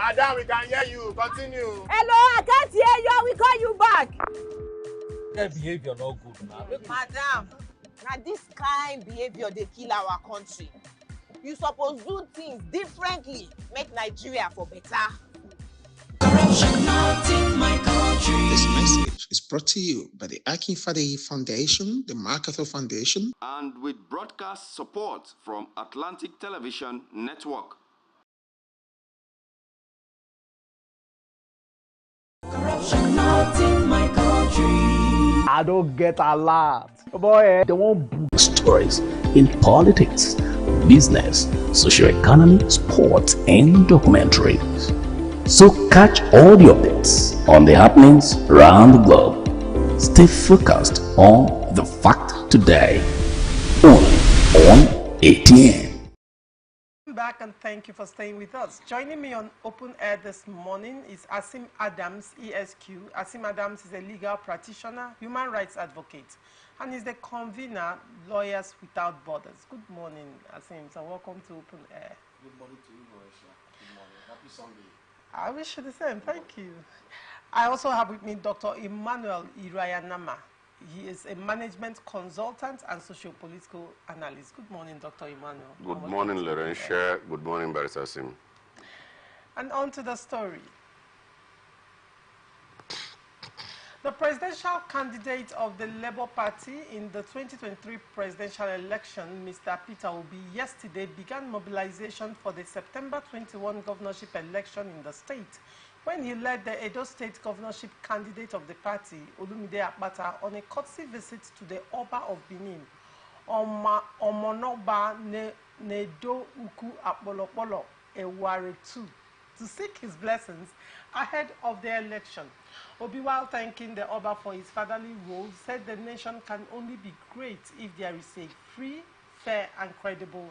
Madam, we can hear you. Continue. Hello, I can't hear you. We call you back. That behavior not good now. Madam, now this kind behavior they kill our country. You suppose do things differently, make Nigeria for better. Corruption not in my country. This message is brought to you by the Akinfade Foundation, the MacArthur Foundation, and with broadcast support from Atlantic Television Network. Corruption not in my country. I don't get a lot. Boy, they won't book stories in politics, business, socio-economy, sports, and documentaries. So catch all the updates on the happenings around the globe. Stay focused on The Fact Today, only on ATN. Back and thank you for staying with us. Joining me on Open Air this morning is Asim Adams, ESQ. Asim Adams is a legal practitioner, human rights advocate, and is the convener, Lawyers Without Borders. Good morning, Asim, so welcome to Open Air. Good morning to you, Marisha. Good morning. Happy Sunday. I wish you the same, thank you. I also have with me Dr. Emmanuel Irayanama. He is a management consultant and socio-political analyst. Good morning, Dr. Emmanuel. Good morning, Laurentia. Good morning, Barrister Sim. And on to the story. The presidential candidate of the Labour Party in the 2023 presidential election, Mr. Peter Obi, yesterday began mobilization for the September 21 governorship election in the state, when he led the Edo State governorship candidate of the party, Olumide Akpata, on a courtesy visit to the Oba of Benin, Omonoba Nedo Uku Apolopolo Eware II, to seek his blessings ahead of the election. Obi, while thanking the Oba for his fatherly role, said the nation can only be great if there is a free, fair, and credible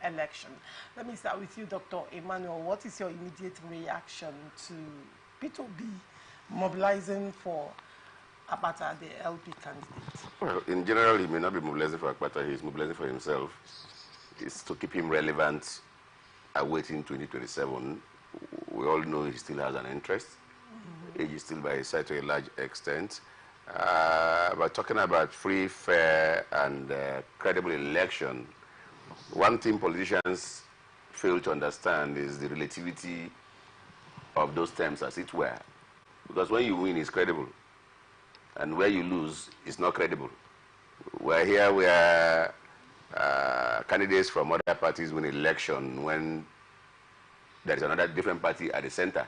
election. Let me start with you, Dr. Emmanuel. What is your immediate reaction to Peter Obi mobilizing for Akpata, the LP candidate? Well, in general, he may not be mobilizing for Akpata. He's mobilizing for himself. It's to keep him relevant awaiting 2027. We all know he still has an interest. Age is still by his side to a large extent. But talking about free, fair, and credible election, one thing politicians fail to understand is the relativity of those terms, as it were. Because when you win, it's credible. And where you lose, it's not credible. We're here, we are candidates from other parties win election when there is another different party at the center.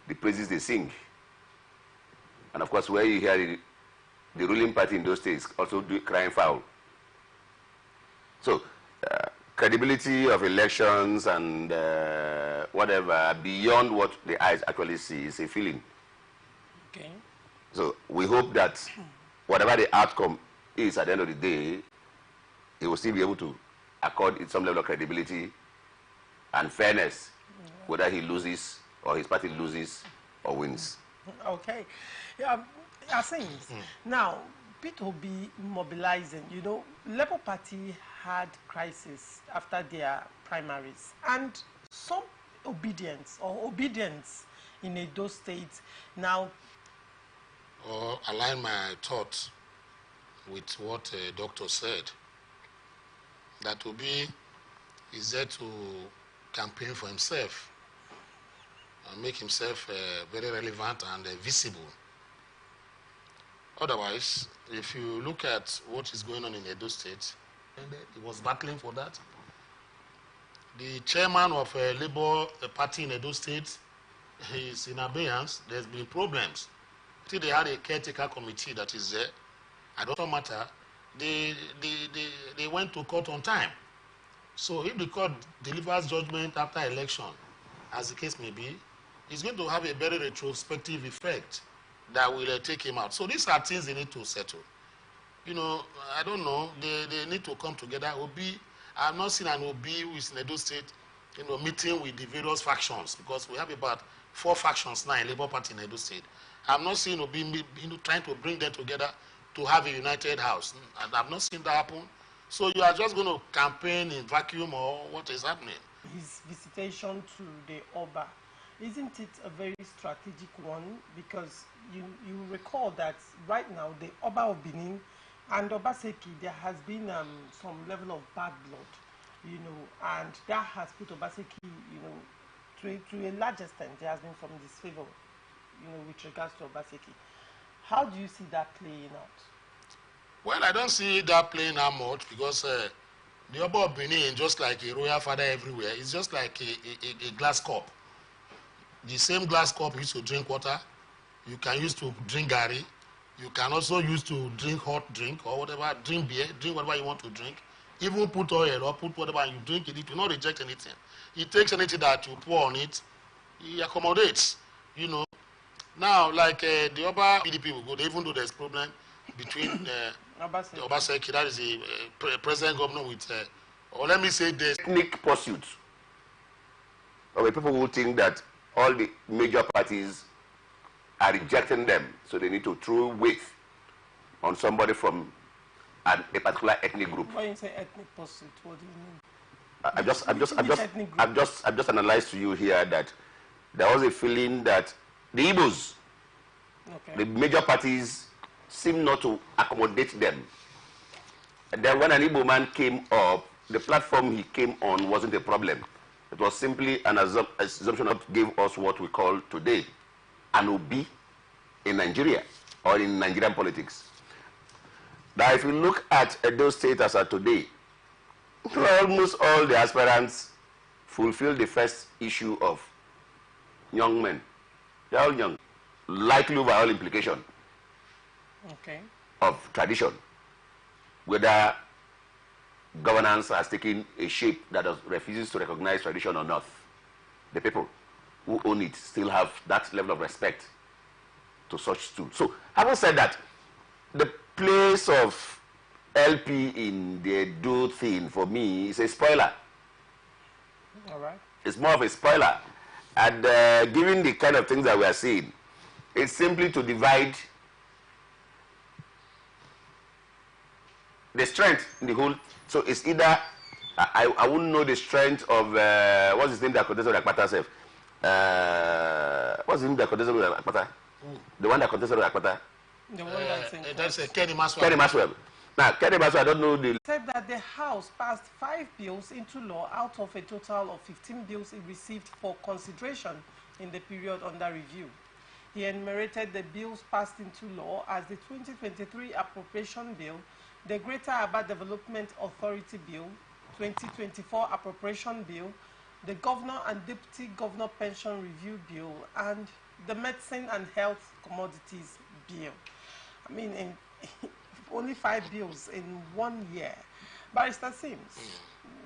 The praises they sing. And of course, where you hear the ruling party in those states also crying foul. So, credibility of elections and whatever, beyond what the eyes actually see, is a feeling. Okay. So, we hope that whatever the outcome is at the end of the day, he will still be able to accord it some level of credibility and fairness, whether he loses or his party loses or wins. Okay. Yeah, Asim, now, Peter will be mobilizing. You know, Labour Party had crisis after their primaries, and some obedience in Edo State now. Or align my thoughts with what the doctor said, that Obi is there to campaign for himself and make himself very relevant and visible. Otherwise, if you look at what is going on in Edo State, he was battling for that. The chairman of Labour Party in Edo State is in abeyance. There's been problems. Till they had a caretaker committee that is there. It doesn't matter. They went to court on time. So if the court delivers judgment after election, as the case may be, it's going to have a very retrospective effect that will take him out. So these are things they need to settle. You know, I don't know, they need to come together. Obi, I have not seen an Obi who is in Edo State, you know, meeting with the various factions, because we have about 4 factions now in Labour Party in Edo State. I have not seen Obi trying to bring them together to have a united house. I have not seen that happen. So you are just going to campaign in vacuum, or what is happening? His visitation to the Oba, isn't it a very strategic one? Because you recall that right now the Oba of Benin and Obaseki, there has been some level of bad blood, and that has put Obaseki, to a large extent, there has been some disfavor, with regards to Obaseki. How do you see that playing out? Well, I don't see that playing out much because the Oba of Benin, just like a royal father everywhere, is just like a glass cup. The same glass cup you used to drink water, you can use to drink gari, you can also use to drink hot drink or whatever, drink beer, drink whatever you want to drink, even put oil or put whatever you drink in it, you not reject anything. It takes anything that you pour on it, it accommodates, Now, like the other PDP will go, even though there's problem between Obaseki, that is the president governor with, or let me say the ethnic pursuit of the people who think that all the major parties are rejecting them, so they need to throw weight on somebody from a particular ethnic group. When you say ethnic pursuit, what do you mean? I've just analyzed to you here that there was a feeling that the Igbos, the major parties, seem not to accommodate them. And then when an Igbo man came up, the platform he came on wasn't a problem. It was simply an assumption that gave us what we call today an OB in Nigeria or in Nigerian politics. Now, if you look at Edo State as of today, almost all the aspirants fulfill the first issue of young men. They're all young, likely over all implication of tradition, whether governance has taken a shape that refuses to recognize tradition or not. The people who own it still have that level of respect to such tools. So, having said that, the place of LP in the Edo thing for me is a spoiler. All right. It's more of a spoiler. And given the kind of things that we are seeing, it's simply to divide the strength in the whole. So it's either, I wouldn't know the strength of, what's his name that contested with Akpata self? What's his name that contested with Akpata? The one that contested with Akpata? The one that's Kenny Maswell. Kenny Maswell. Now, Kenny Maswell, I don't know the... said that the House passed 5 bills into law out of a total of 15 bills it received for consideration in the period under review. He enumerated the bills passed into law as the 2023 Appropriation Bill, the Greater Aba Development Authority Bill, 2024 Appropriation Bill, the Governor and Deputy Governor Pension Review Bill, and the Medicine and Health Commodities Bill. I mean, only 5 bills in 1 year. Barrister Sims,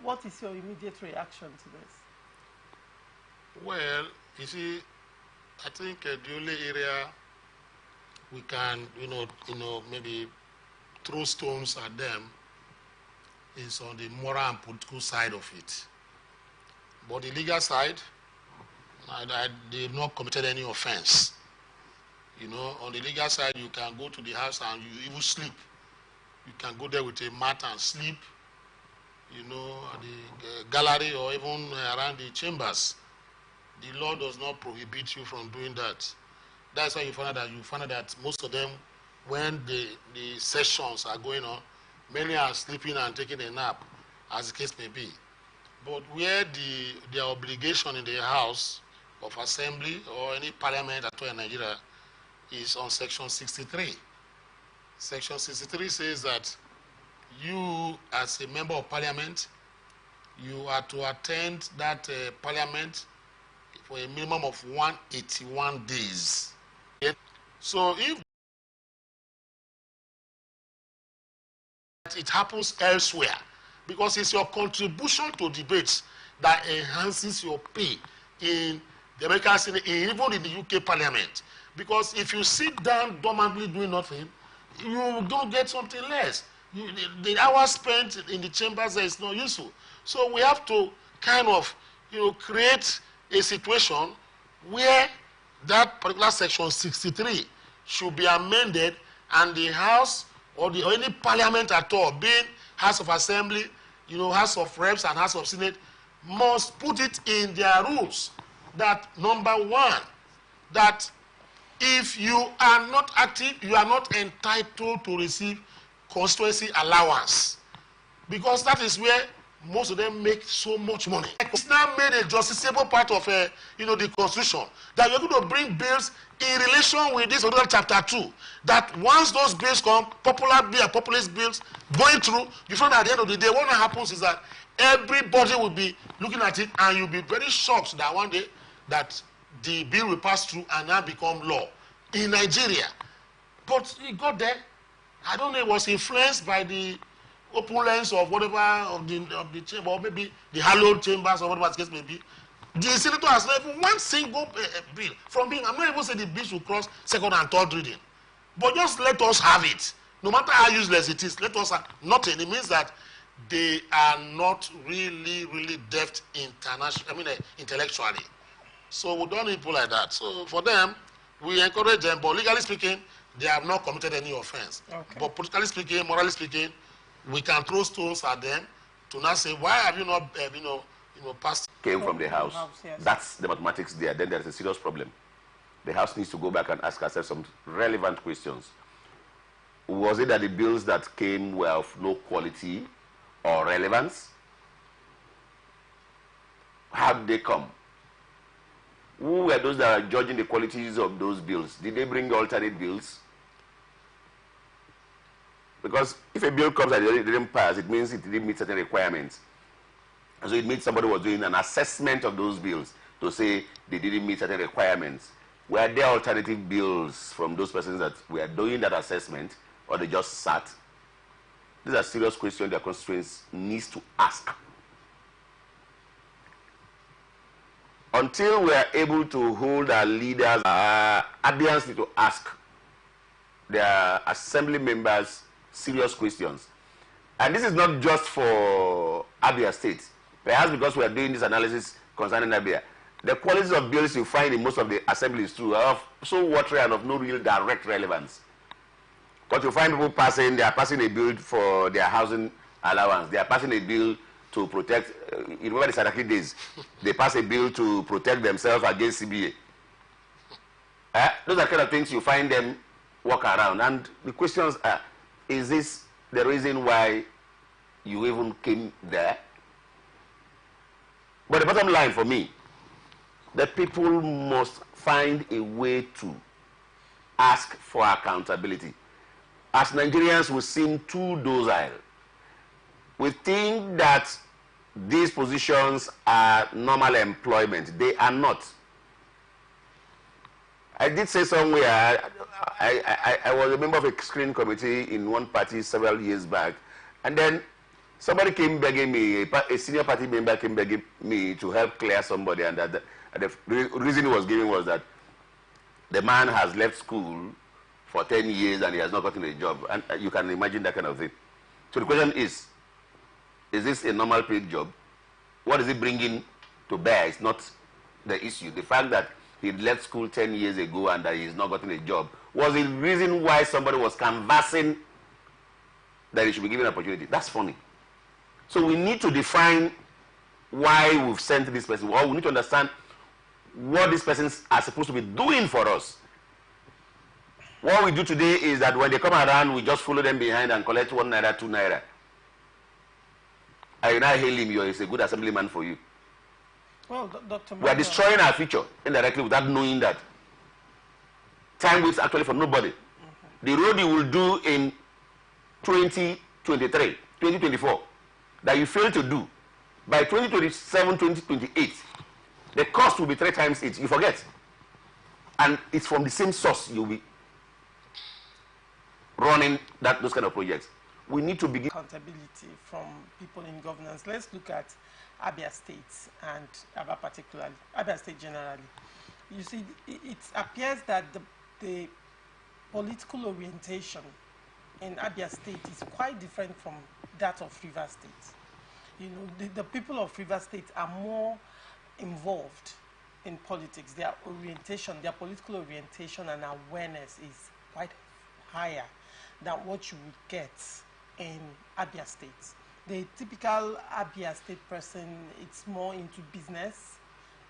what is your immediate reaction to this? Well, you see, I think the only area we can, maybe throw stones at them is on the moral and political side of it. But the legal side, they've not committed any offense. On the legal side, you can go to the house and you even sleep. You can go there with a mat and sleep, at the gallery or even around the chambers. The law does not prohibit you from doing that. That's why you find out that most of them, when the sessions are going on, many are sleeping and taking a nap, as the case may be. But where their obligation in the House of Assembly or any parliament at all in Nigeria is on Section 63. Section 63 says that you, as a member of parliament, you are to attend that parliament for a minimum of 181 days. So if it happens elsewhere, because it's your contribution to debates that enhances your pay in the American Senate, even in the UK Parliament. Because if you sit down dormantly doing nothing, you don't get something less. The hours spent in the chambers is not useful. So we have to kind of, create a situation where that particular section 63 should be amended, and the House or any parliament at all, being House of Assembly, House of Reps and House of Senate, must put it in their rules that number one, that if you are not active, you are not entitled to receive constituency allowance, because that is where most of them make so much money. It's now made a justiciable part of the constitution that you're going to bring bills in relation with this original chapter 2, that once those bills come, popular bill and populist bills going through, you find at the end of the day what happens is that everybody will be looking at it, and you'll be very shocked that one day that the bill will pass through and now become law in Nigeria. But it got there. I don't know, it was influenced by the opulence of whatever of the chamber, or maybe the hallowed chambers, or whatever the case may be. The senator has not even one single bill from being. I'm not even saying the bill should cross second and third reading, but just let us have it. No matter how useless it is, let us have nothing. It means that they are not really deft intellectually. So we don't need people like that. So for them, we encourage them, but legally speaking, they have not committed any offense. Okay. But politically speaking, morally speaking, we can throw stones at them to now say, why have you not, passed? Came from the house. Yes. That's the mathematics there. Then there is a serious problem. The house needs to go back and ask herself some relevant questions. Was it that the bills that came were of no quality or relevance? How did they come? Who were those that are judging the qualities of those bills? Did they bring alternate bills? Because if a bill comes and it didn't pass, it means it didn't meet certain requirements. And so it means somebody was doing an assessment of those bills to say they didn't meet certain requirements. Were there alternative bills from those persons that were doing that assessment, or they just sat? These are serious questions their constituents needs to ask. Until we are able to hold our leaders, Abians need to ask their assembly members serious questions. And this is not just for Abia State. Perhaps because we are doing this analysis concerning Abia. The qualities of bills you find in most of the assemblies too are so watery and of no real direct relevance. But you find people passing, they are passing a bill for their housing allowance. They are passing a bill to protect, you remember the Sadaki days, they pass a bill to protect themselves against CBA. Those are kind of things you find them walk around. And the questions are, is this the reason why you even came there? But the bottom line for me, the people must find a way to ask for accountability. As Nigerians, we seem too docile. We think that these positions are normal employment. They are not. I did say somewhere, I was a member of a screening committee in one party several years back, and then somebody came begging me, a senior party member came begging me to help clear somebody, and the reason he was giving was that the man has left school for 10 years and he has not gotten a job. And you can imagine that kind of thing. So the question is this a normal paid job? What is it bringing to bear? It's not the issue. The fact that he left school 10 years ago and that he's not gotten a job was the reason why somebody was canvassing that he should be given an opportunity. That's funny. So we need to define why we've sent this person. Well, we need to understand what these persons are supposed to be doing for us. What we do today is that when they come around, we just follow them behind and collect 1 naira, 2 naira. I now hail him, it's a good assemblyman for you. Well, Dr. We are destroying our future indirectly without knowing that. Time waits actually for nobody. The road you will do in 2023, 2024, that you fail to do, by 2027, 2028, the cost will be 3 times it. You forget. And it's from the same source you'll be running those kind of projects. We need to begin accountability from people in governance. Let's look at Abia State and Abia State generally. You see, it appears that the political orientation in Abia State is quite different from that of Rivers State. You know, the people of Rivers State are more involved in politics. Their orientation, their political orientation and awareness is quite higher than what you would get in Abia State. The typical Abia State person, it's more into business,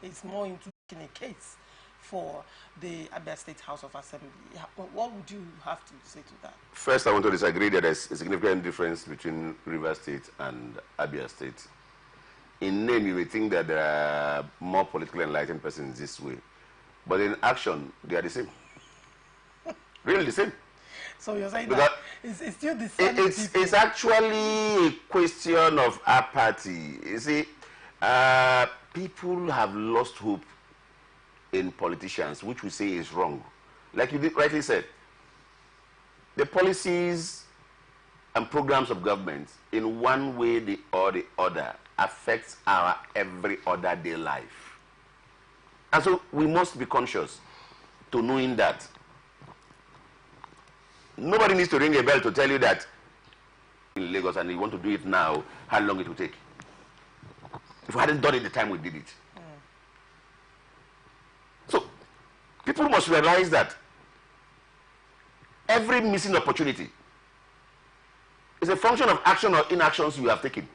it's more into in a case for the Abia State House of Assembly. What would you have to say to that? First, I want to disagree that there's a significant difference between Rivers State and Abia State. In name, you may think that there are more politically enlightened persons this way, but in action, they are the same. Really the same. So you're saying because that it's still the same it's actually a question of apathy. You see, people have lost hope in politicians, which we say is wrong. Like you rightly said, the policies and programs of government in one way or the other affects our every other day life. And so we must be conscious to knowing that. Nobody needs to ring a bell to tell you that in Lagos and you want to do it now, how long it will take. If we hadn't done it the time we did it. So, people must realize that every missing opportunity is a function of action or inactions you have taken.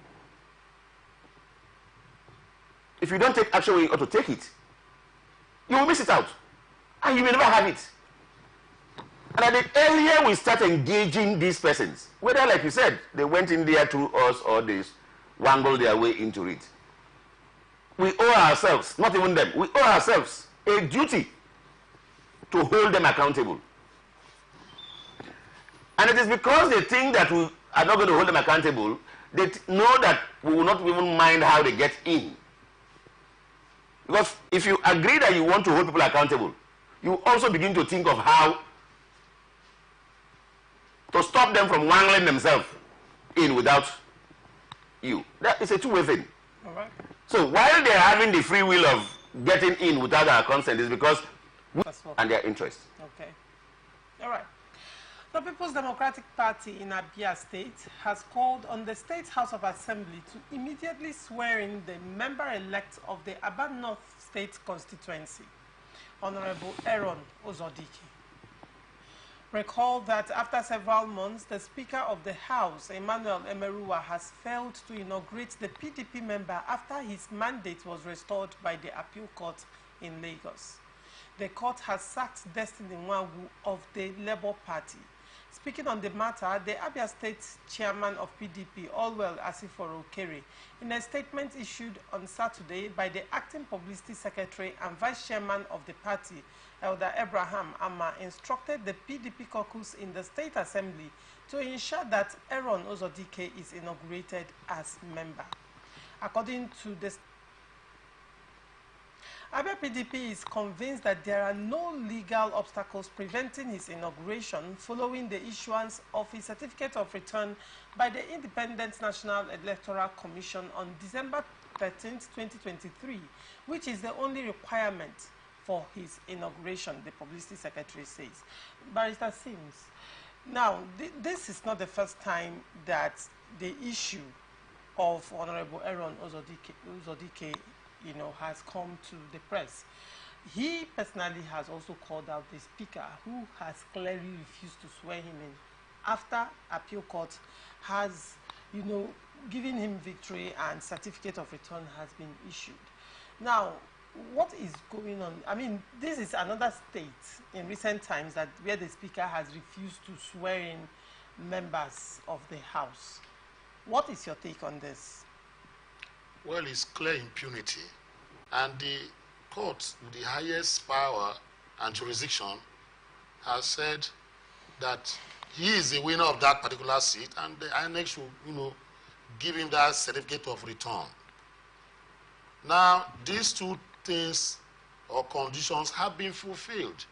If you don't take action when you ought to take it, you will miss it out. And you may never have it. And the earlier we start engaging these persons, whether, like you said, they went in there through us or they wangled their way into it, we owe ourselves, not even them, we owe ourselves a duty to hold them accountable. And it is because they think that we are not going to hold them accountable, they know that we will not even mind how they get in. Because if you agree that you want to hold people accountable, you also begin to think of how to stop them from wangling themselves in without you. That is a two-way thing. All right. So while they are having the free will of getting in without our consent, is because we and their interest. Okay. All right. The People's Democratic Party in Abia State has called on the State House of Assembly to immediately swear in the member-elect of the Aba North State constituency, Honorable Aaron Ozodike. Recall that after several months, the Speaker of the House, Emmanuel Emeruwa, has failed to inaugurate the PDP member after his mandate was restored by the appeal court in Lagos. The court has sacked Destiny Nwagu of the Labour Party. Speaking on the matter, the Abia State chairman of PDP, Allwell Asiforo Okere, in a statement issued on Saturday by the acting publicity secretary and vice chairman of the party, Elder Abraham Amma, instructed the PDP caucus in the State Assembly to ensure that Aaron Ozodike is inaugurated as member. According to the Abia PDP is convinced that there are no legal obstacles preventing his inauguration following the issuance of his certificate of return by the Independent National Electoral Commission on December 13, 2023, which is the only requirement for his inauguration, the publicity secretary says. Barrister Sims, now this is not the first time that the issue of Honorable Aaron Ozodike has come to the press. He personally has also called out the speaker, who has clearly refused to swear him in after appeal court has, given him victory and certificate of return has been issued. Now, what is going on? I mean, this is another state in recent times where the speaker has refused to swear in members of the House. What is your take on this? Well, it's clear impunity. And the court, with the highest power and jurisdiction, has said that he is the winner of that particular seat, and the INEC should, give him that certificate of return. Now, these two things or conditions have been fulfilled.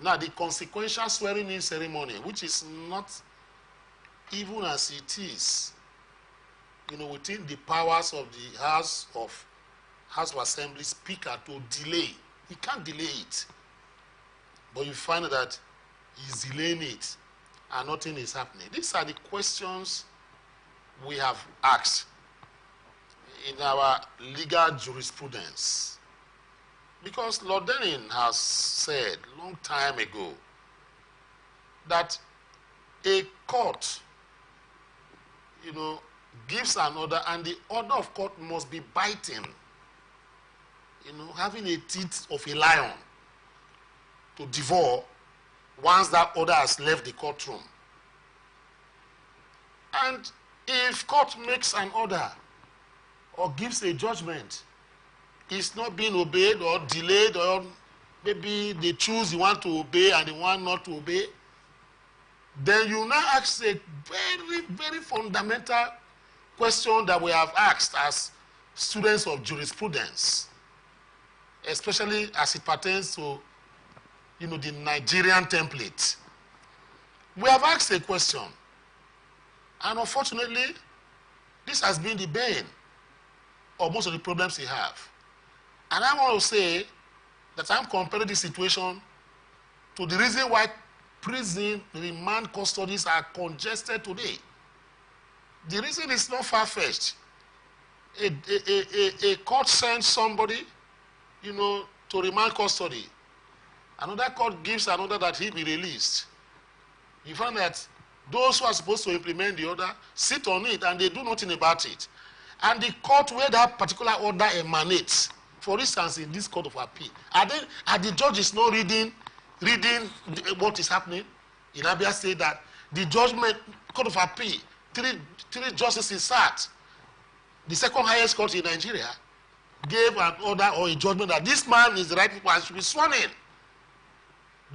Now, the consequential swearing-in ceremony, which is not even as it is, within the powers of the House of Assembly Speaker to delay. He can't delay it. But you find that he's delaying it and nothing is happening. These are the questions we have asked in our legal jurisprudence. Because Lord Denning has said long time ago that a court, gives an order and the order of court must be biting. having a teeth of a lion to devour once that order has left the courtroom. And if court makes an order or gives a judgment, it's not being obeyed or delayed, or maybe they choose the one to obey and the one not to obey, then you now ask a very, very fundamental question that we have asked as students of jurisprudence, especially as it pertains to the Nigerian template. We have asked a question, and unfortunately, this has been the bane of most of the problems we have. And I want to say that I'm comparing this situation to the reason why prison remand custodies are congested today. The reason is not far-fetched. A court sends somebody, to remand custody. Another court gives an order that he be released. You find that those who are supposed to implement the order sit on it and they do nothing about it. And the court where that particular order emanates, for instance, in this court of appeal, are the judges not reading what is happening? In Abia State, that the judgment, court of appeal, three justices sat. The second highest court in Nigeria gave an order or a judgment that this man is the right people and should be sworn in.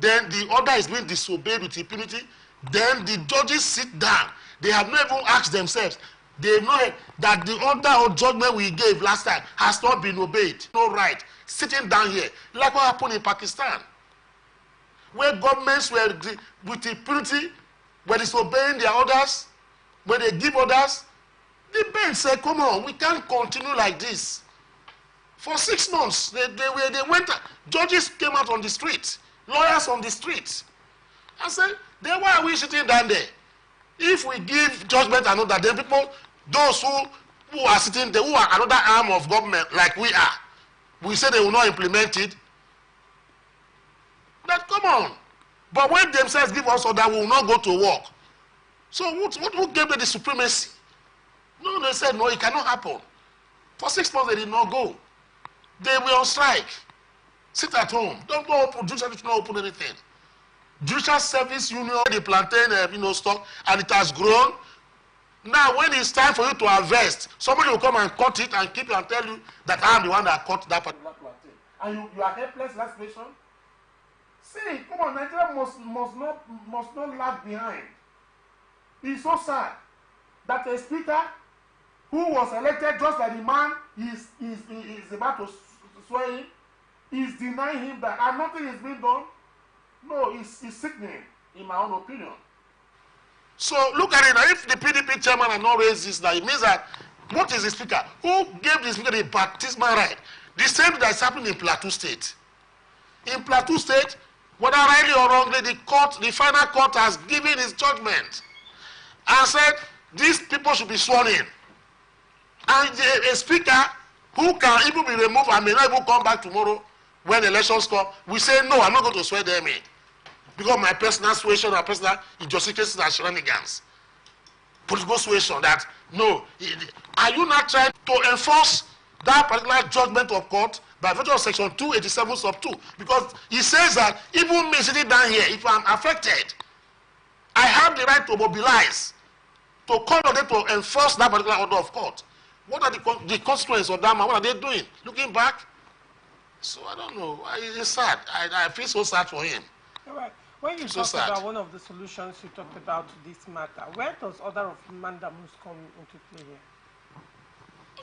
Then the order is being disobeyed with impunity. Then the judges sit down. They have not even asked themselves. They know that the order or judgment we gave last time has not been obeyed. No right. Sitting down here, like what happened in Pakistan, where governments were with impunity, were disobeying their orders, when they give orders, the bench said, come on, we can't continue like this. For 6 months, they went, judges came out on the street, lawyers on the street, and said, then why are we sitting down there? If we give judgment and order, then people, those who are sitting there, who are another arm of government like we are, we say they will not implement it. That, come on. But when themselves give us order, we will not go to work. So who gave them the supremacy? No, they said, no, it cannot happen. For 6 months, they did not go. They were on strike. Sit at home. Don't go open. Judicial should not open anything. Judicial Service Union, the plantain, stock, and it has grown. Now, when it's time for you to harvest, somebody will come and cut it and keep it and tell you that I am the one that cut that particular plantain. And you are helpless in that situation. See, come on, Nigeria must not lag behind. It's so sad that a speaker who was elected just like the man is about to swear in, is denying him that, and nothing is being done. No, it's sickening, in my own opinion. So look at it now. If the PDP chairman had not raised this now, it means that what is the speaker? Who gave the speaker the baptismal right? The same that is happening in Plateau State. In Plateau State, whether rightly or wrongly, the final court has given its judgment and said these people should be sworn in. And a speaker who can even be removed and may not even come back tomorrow when the elections come, we say, no, I'm not going to swear them in. Because my personal suasion and personal injustifications are shenanigans. Political suasion that, no. Are you not trying to enforce that particular judgment of court by virtue of section 287 sub 2? Because he says that even me sitting down here, if I'm affected, I have the right to mobilize, to call on them to enforce that particular order of court. What are the consequences of that man? What are they doing? Looking back? So I don't know. It's sad. I feel so sad for him. All right. When you talked about one of the solutions you talked about to this matter, where does order of mandamus come into play here?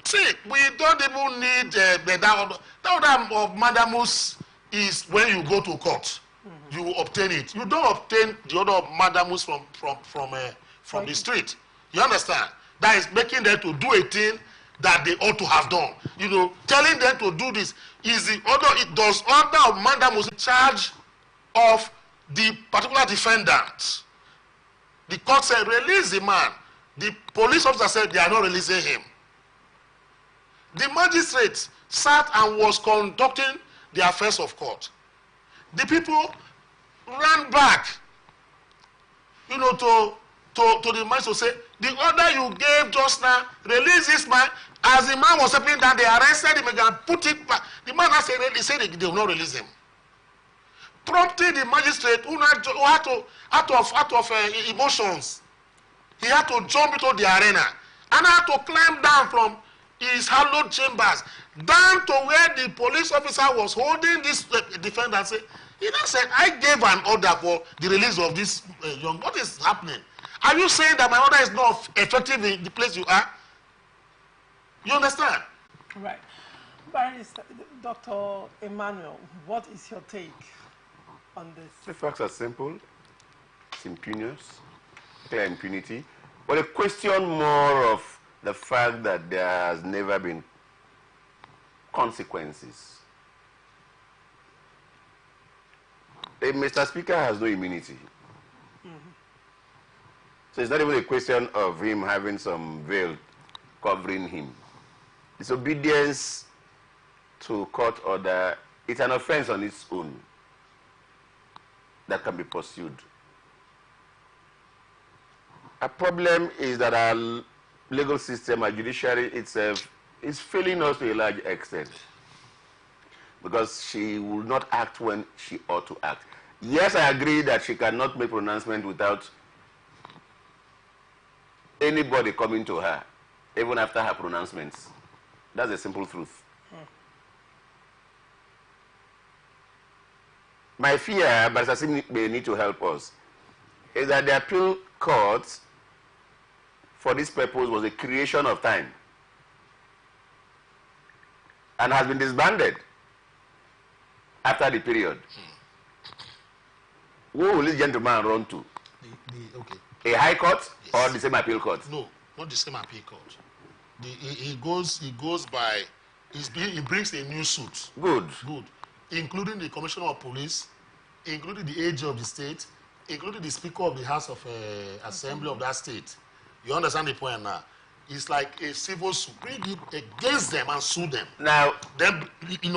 See, we don't even need that order of mandamus is when you go to court. Mm-hmm. You obtain it. You don't obtain the order of mandamus from the street. You understand? That is making them to do a thing that they ought to have done. Telling them to do this is the order. It does order of mandamus in charge of the particular defendant. The court said, release the man. The police officer said they are not releasing him. The magistrate sat and was conducting the affairs of court. The people ran back, to the magistrate to say, the order you gave just now, release this man, As the man was settling down, they arrested him and put it back. The man has said they will not release him. Prompting the magistrate who had to, out of emotions, he had to jump into the arena and had to climb down from his hallowed chambers down to where the police officer was holding this defendant. He then said, I gave an order for the release of this young. What is happening? Are you saying that my order is not effective in the place you are? You understand? Right. Barrister, Dr. Emmanuel, what is your take on this? The facts are simple. It's impunious, clear impunity. But a question more of the fact that there has never been consequences. Mr. Speaker has no immunity. So it's not even a question of him having some veil covering him. Disobedience to court order, it's an offense on its own that can be pursued. A problem is that our legal system, our judiciary itself, is failing us to a large extent because she will not act when she ought to act. Yes, I agree that she cannot make pronouncement without anybody coming to her, even after her pronouncements. That's a simple truth. My fear, but they need to help us, is that the appeal court for this purpose was a creation of time and has been disbanded after the period. Who will this gentleman run to? A high court, yes, or the same appeal court? No, not the same appeal court. He goes by, he brings a new suit. Good. Good. Including the Commissioner of Police, including the AG of the state, including the Speaker of the House of Assembly of that state. You understand the point now? It's like a civil suit. Bring it against them and sue them. Now, then,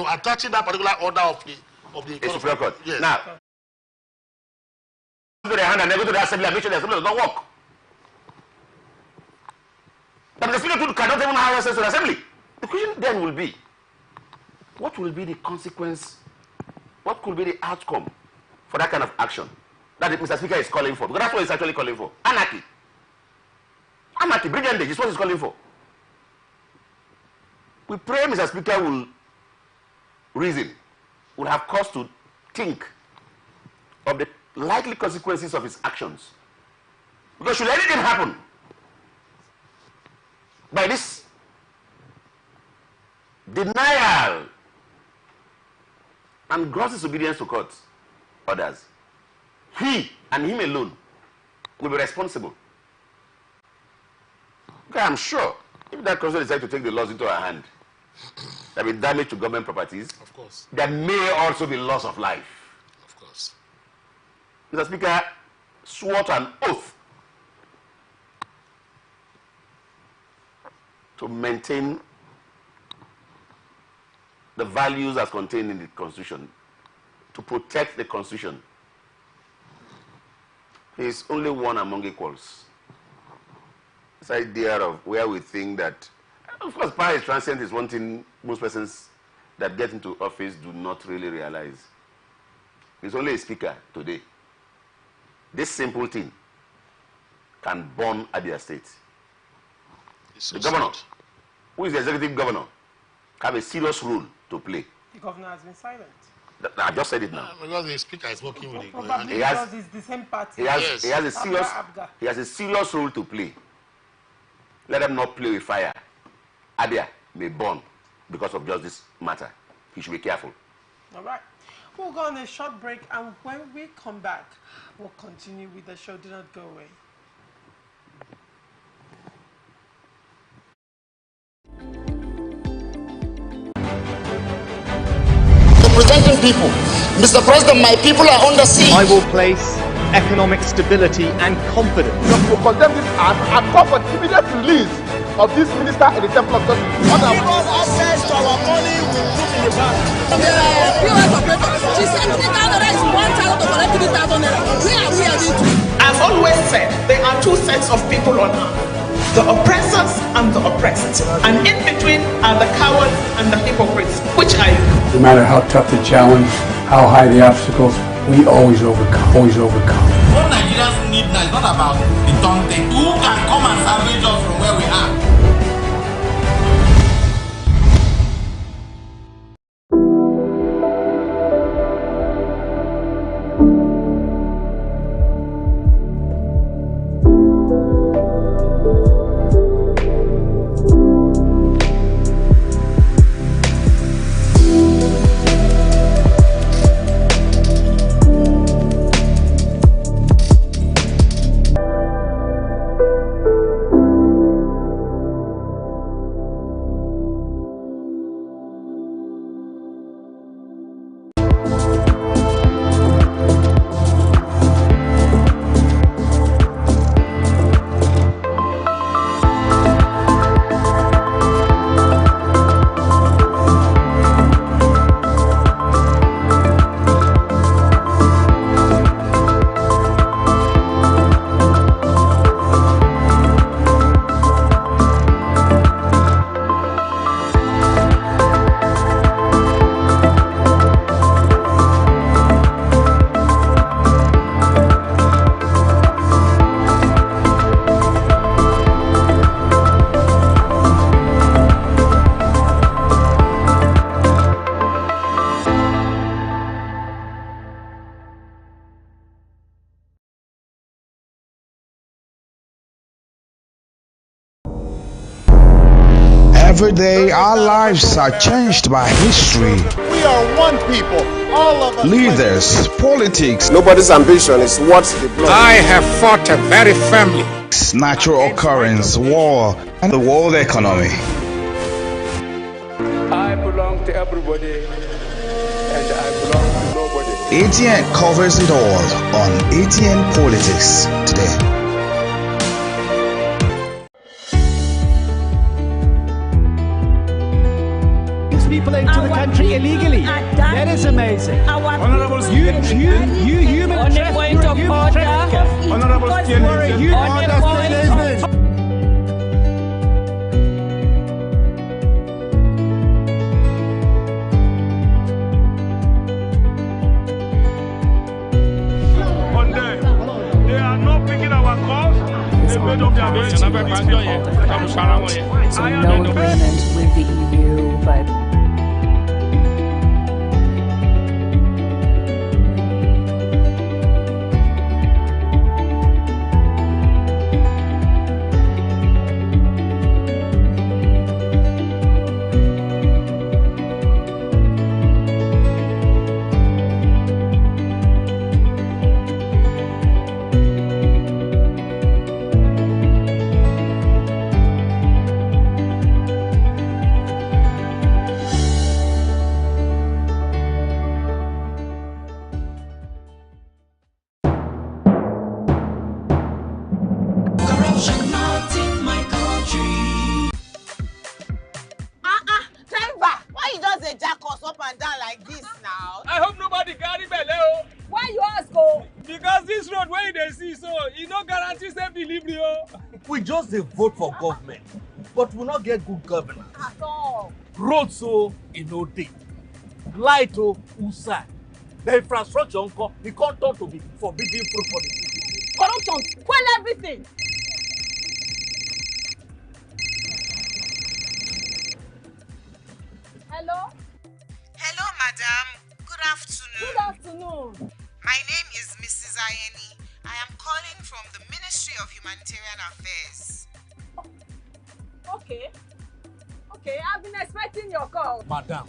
attaching that particular order of the Supreme Court. Yes. Now, to their hand and they go to the assembly and make sure the assembly does not work. But the Speaker cannot even have access to the assembly. The question then will be, what will be the consequence? What could be the outcome for that kind of action that Mr. Speaker is calling for? Because that's what he's actually calling for. Anarchy. Anarchy, brigandage is what he's calling for. We pray Mr. Speaker will reason, will have cause to think of the likely consequences of his actions. Because should anything happen by this denial and gross disobedience to court orders, he and him alone will be responsible. Okay, I'm sure if that council decides to take the laws into our hand, there will be damage to government properties. Of course. There may also be loss of life. Of course. Mr. Speaker swore to an oath to maintain the values as contained in the Constitution, to protect the Constitution. He is only one among equals. This idea of where we think that, of course, power is transient is one thing most persons that get into office do not really realize. He's only a speaker today. This simple thing can burn at their state. So the governor, who is the executive governor, have a serious role to play. The governor has been silent. I just said it now. Because the speaker is working with the probably because it's the same party. He has a serious role to play. Let them not play with fire. Abia may burn because of just this matter. He should be careful. All right. We'll go on a short break, and when we come back, we'll continue with the show. Do not go away. Representing people. Mr. President, my people are under siege. I will place economic stability and confidence. To condemn this act and call for immediate release of this minister in the Temple of Justice. Give us access to our money we put in the bank. POS operator, she said 3,000 naira is 1,000 to collect 3,000 naira. Where are we heading to? I've always said there are two sets of people on earth, the oppressors and the oppressed. And in between are the cowards and the hypocrites. Which are you? No matter how tough the challenge, how high the obstacles, we always overcome. Always overcome. What Nigerians need now is not about the daunting. Who can come and salvage us from where we are? Every day, our lives are changed by history. We are one people, all of us. Leaders, politics. Nobody's ambition is what they blood. I have fought very firmly. Natural occurrence, war, and the world economy. I belong to everybody, and I belong to nobody. ATN covers it all on ATN Politics today. People into the country illegally. That is amazing. Honourable you human trafficker. Honourable they are not picking our calls. They made up their minds. So no agreement with the EU, but we just dey vote for government but we not get good governance at all. Road so e no dey, light o usa, the infrastructure nko e come turn to be forbidden fruit for the city. Corruption fuel everything. Hello? Hello, madam. Good afternoon. Good afternoon. My name is Mrs. Ayeni. I am calling from the Ministry of Humanitarian Affairs. Okay. Okay, I've been expecting your call. Madam,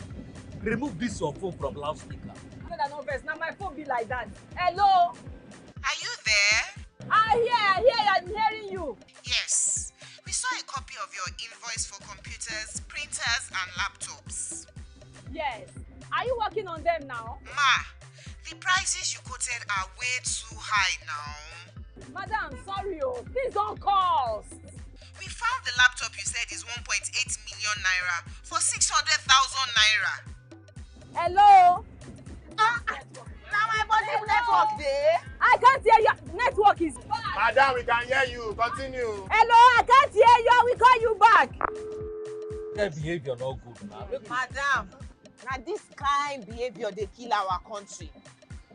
remove this your phone from loudspeaker. Now my phone be like that. Hello? Are you there? I hear, I'm hearing you. Yes. We saw a copy of your invoice for computers, printers, and laptops. Yes. Are you working on them now? Ma, the prices you quoted are way too high now. Madam, sorry, please don't cost. We found the laptop you said is 1.8 million naira for 600,000 naira. Hello? Now my body network there. I can't hear you. Network is bad. Madam, we can hear you. Continue. Hello, I can't hear you. I will call you back. That behavior no good now. Madam, now this kind behavior they kill our country.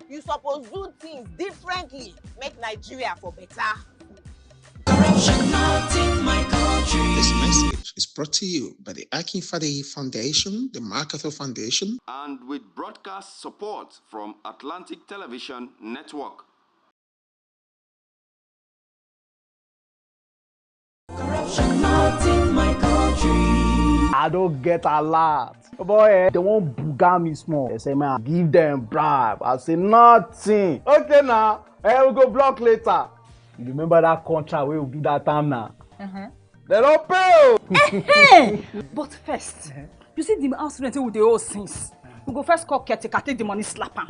You suppose do things differently, make Nigeria for better. Corruption not in my country. This message is brought to you by the Akinfade Foundation, the MacArthur Foundation, and with broadcast support from Atlantic Television Network. Corruption not in my country. I don't get a lot. Boy, they won't booga me small. They say, man, give them bribe. I say, nothing. Okay, now, we'll go block later. You remember that contract where we do that time now? They don't pay. But first, you see the house rent with the old things. We go first call caretaker, take the money, slap him.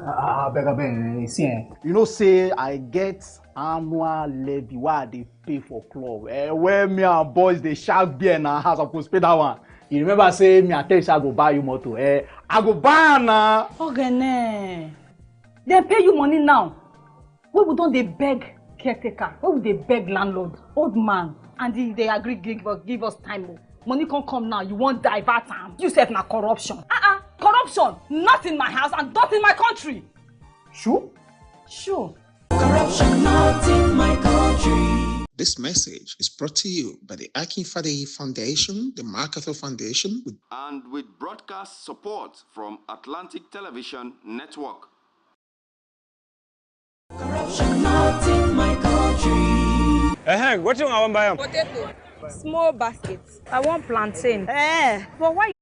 Beg, see, you know, say I get annual levy why they pay for club. Where me and boys they shark beer in our house, I supposed pay that one. You remember say me I tell you I go buy you motor. I go buy now. Okay, they pay you money now. Why we don't they beg caretaker? Why would they beg landlord, old man, and they agree give us time? Money can't come now. You won't divert time. You said na corruption. Corruption, not in my house and not in my country. Sure? Sure. Corruption not in my country. This message is brought to you by the Akinfade Foundation, the MacArthur Foundation, and with broadcast support from Atlantic Television Network. Corruption not in my country. What you want to buy? Potato. Small basket. I want plantain. But why?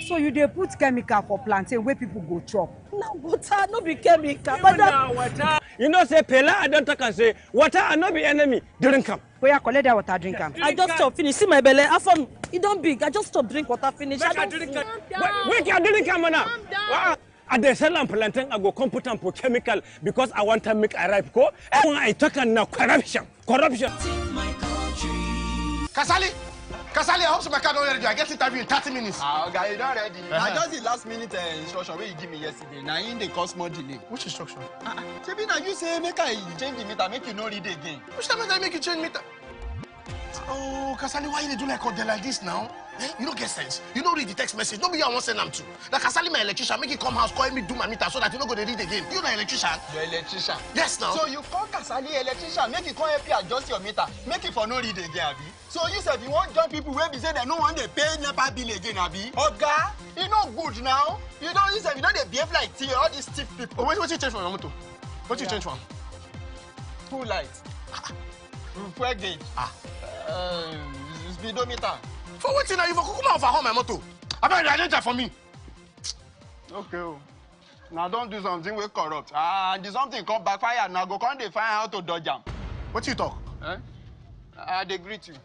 So you dey put chemical for plantain where people go chop. No water, no be chemical. But that water. You know, say Pela, I don't talk and say water and not be enemy. Drink come. Where you collect that water, drink come. I just stop finish. See my belly. It don't big. I just stop drink water finish. Wait, you drink come now. At the sell plantain, I go come put on for chemical because I want to make a ripe go. I talk and now corruption. Kasali, I hope so my car don't ready. I get interview in 30 minutes. Okay, you don't ready. I just the last minute instruction where you give me yesterday. Now in the cause more delay. Which instruction? Maybe now you say make I change the meter, make you no read again. Which time I make you change meter? Oh, Kasali, why you do like this now? You don't get sense. You don't read the text message. Nobody I want send them to. Like Kasali, my electrician, make you come house, call me do my meter so that you don't go to read again. You know electrician? You're electrician. Yes, now. So you call Kasali electrician, make you come help you adjust your meter, make it for no read again, Abi. So you said you want join people where be say they no want they pay NEPA bill again, Abi. Oga, you know good now. You don't use you don't they behave like tea, all these stiff people. Oh, what you change from your motor? What you change from? Two lights. Fuel gauge. Speedometer. For what now? You for come over home my motor. I better identify for me. Okay. Now don't do something we corrupt. And something come backfire. Now go come they find how to dodge them. What you talk? They greet you.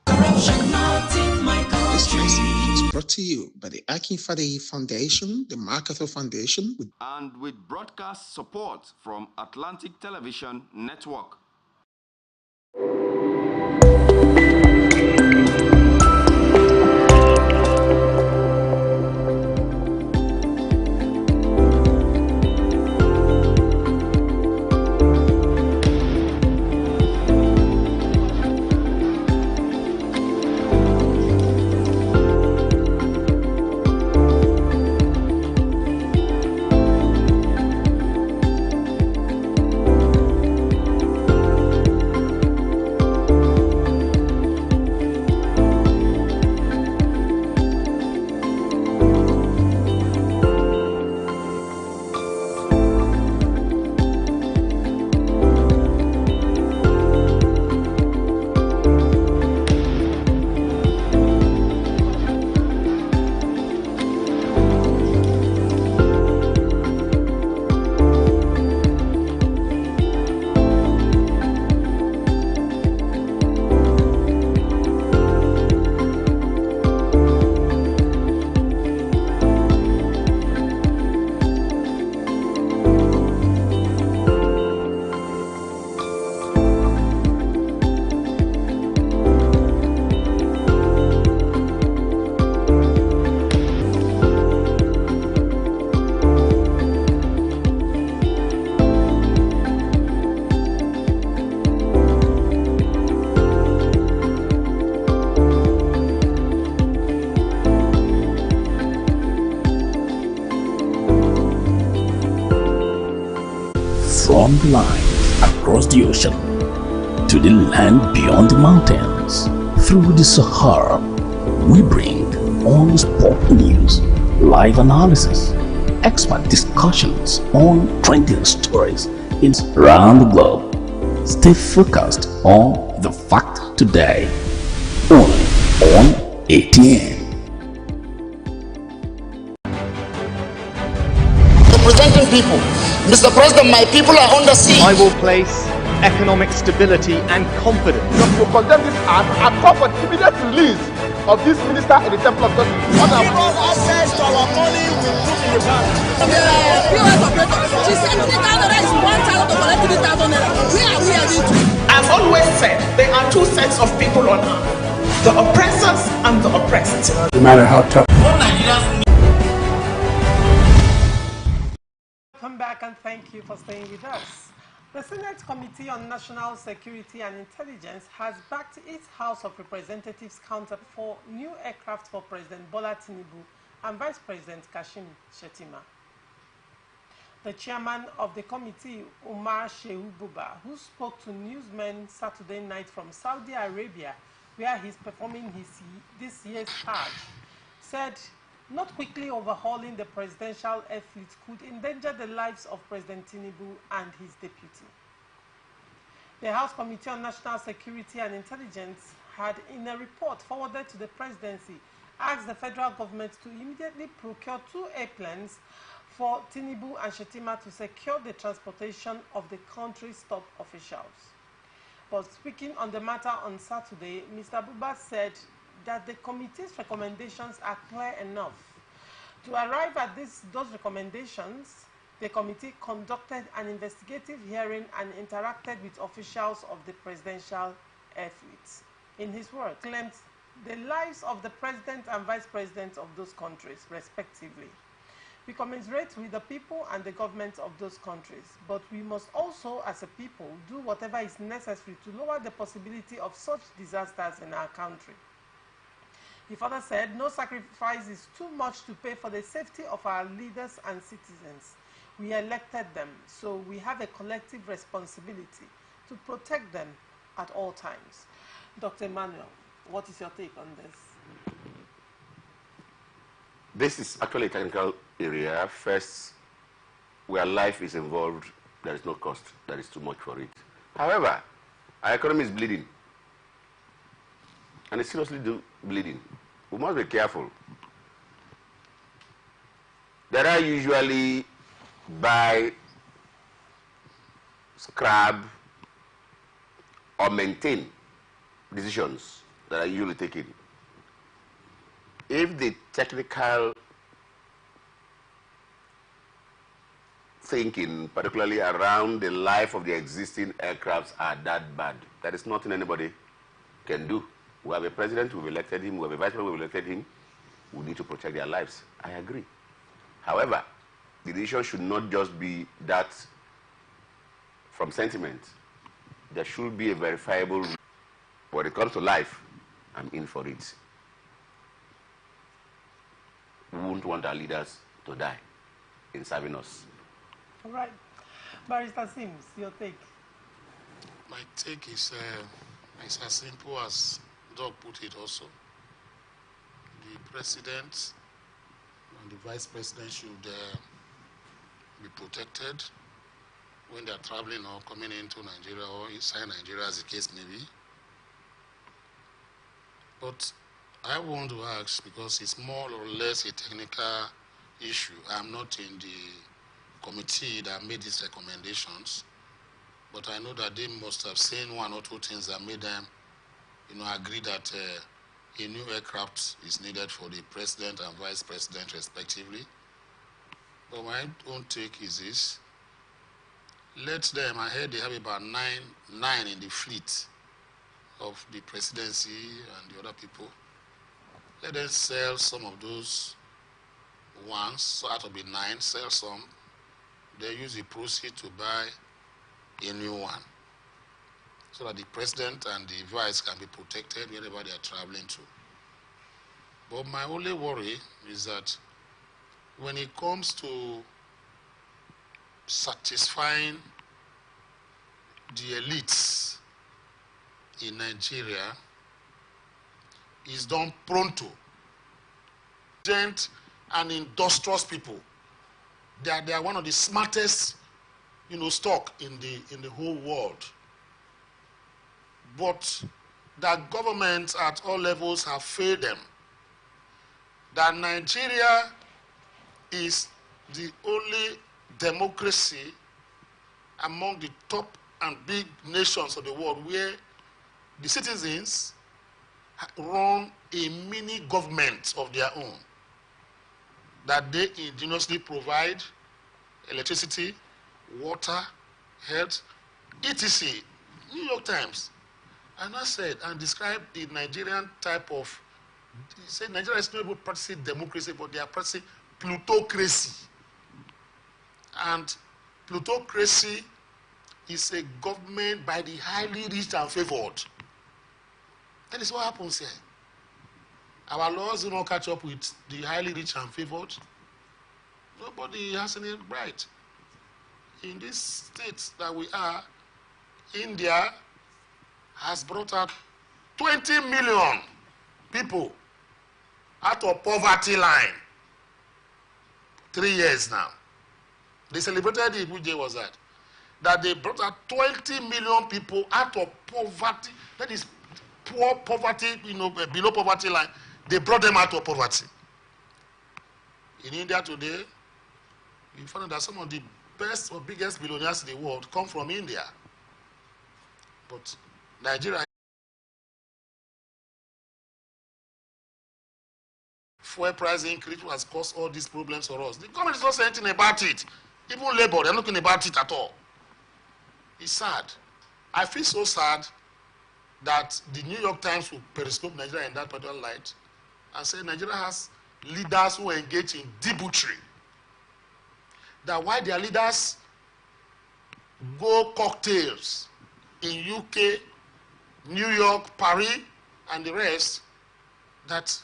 Corruption not in my country. This message is brought to you by the Akinfade Foundation, the MacArthur Foundation, and with broadcast support from Atlantic Television Network. beyond the lines, across the ocean, to the land beyond the mountains, through the Sahara. We bring on-the-spot news, live analysis, expert discussions on trending stories in around the globe. Stay focused on the fact today, only on ATN. Representing people. Mr. President, my people are under siege. I will place economic stability and confidence. To condemn this act and call for immediate release of this minister in the Temple of Justice. Give us access to our money we put in the bank. The POS operator, she said 3,000 is 1,000 to collect 3,000 naira. Where are we heading to? I've always said there are two sets of people on earth, the oppressors and the oppressed. No matter how tough. Come back and thank you for staying with us. The Senate Committee on National Security and Intelligence has backed its House of Representatives counter for new aircraft for President Bola Tinubu and Vice President Kashim Shettima. The chairman of the committee, Umar Shehu Buba, who spoke to newsmen Saturday night from Saudi Arabia, where he's performing this year's Hajj, said not quickly overhauling the presidential air fleet could endanger the lives of President Tinubu and his deputy. The House Committee on National Security and Intelligence had, in a report forwarded to the presidency, asked the federal government to immediately procure 2 airplanes for Tinubu and Shettima to secure the transportation of the country's top officials. But speaking on the matter on Saturday, Mr. Buba said that the committee's recommendations are clear enough. To arrive at those recommendations, the committee conducted an investigative hearing and interacted with officials of the presidential air fleet. In his words, claimed the lives of the president and vice president of those countries, respectively. We commiserate with the people and the governments of those countries, but we must also, as a people, do whatever is necessary to lower the possibility of such disasters in our country. He further said, no sacrifice is too much to pay for the safety of our leaders and citizens. We elected them, so we have a collective responsibility to protect them at all times. Dr. Emmanuel, what is your take on this? This is actually a technical area. First, where life is involved, there is no cost. There is too much for it. However, our economy is bleeding. And it's seriously bleeding. We must be careful. There are usually buy, scrap, or maintain decisions that are usually taken. If the technical thinking, particularly around the life of the existing aircrafts, are that bad, there is nothing anybody can do. We have a president, we've elected him, we have a vice president, we've elected him. We need to protect their lives. I agree. However, the decision should not just be that from sentiment. There should be a verifiable. When it comes to life, I'm in for it. We won't want our leaders to die in serving us. All right. Barrister Sims, your take. My take is it's as simple as Doug put it also. The president and the vice president should be protected when they are traveling or coming into Nigeria or inside Nigeria, as the case may be. But I want to ask, because it's more or less a technical issue. I'm not in the committee that made these recommendations, but I know that they must have seen 1 or 2 things that made them, agree that a new aircraft is needed for the president and vice president, respectively. But my own take is this: let them. I heard they have about nine in the fleet of the presidency and the other people. Let them sell some of those ones, so out of the 9, sell some. They use the proceeds to buy a new one, so that the president and the vice can be protected wherever they are traveling to. But my only worry is that when it comes to satisfying the elites in Nigeria is done pronto. Gent and industrious people. They are one of the smartest, stock in the whole world. But that governments at all levels have failed them. That Nigeria is the only democracy among the top and big nations of the world where the citizens run a mini government of their own, that they ingeniously provide electricity, water, health, etc. New York Times, and I said and described the Nigerian type of, he said Nigeria is not able to practice democracy, but they are practicing plutocracy. And plutocracy is a government by the highly rich and favored. That is what happens here. Our laws do not catch up with the highly rich and favored. Nobody has any right. In this state that we are, India has brought out 20 million people out of poverty line. 3 years now. They celebrated it, which day was that? That they brought out 20 million people out of poverty, that is poor poverty, below poverty line. They brought them out of poverty. In India today, you find out that some of the best or biggest billionaires in the world come from India. But Nigeria, fuel price increase has caused all these problems for us. The government is not saying anything about it. Even Labour, they're not looking about it at all. It's sad. I feel so sad that the New York Times will periscope Nigeria in that particular light and say Nigeria has leaders who engage in debauchery. That why their leaders go cocktails in UK, New York, Paris, and the rest, that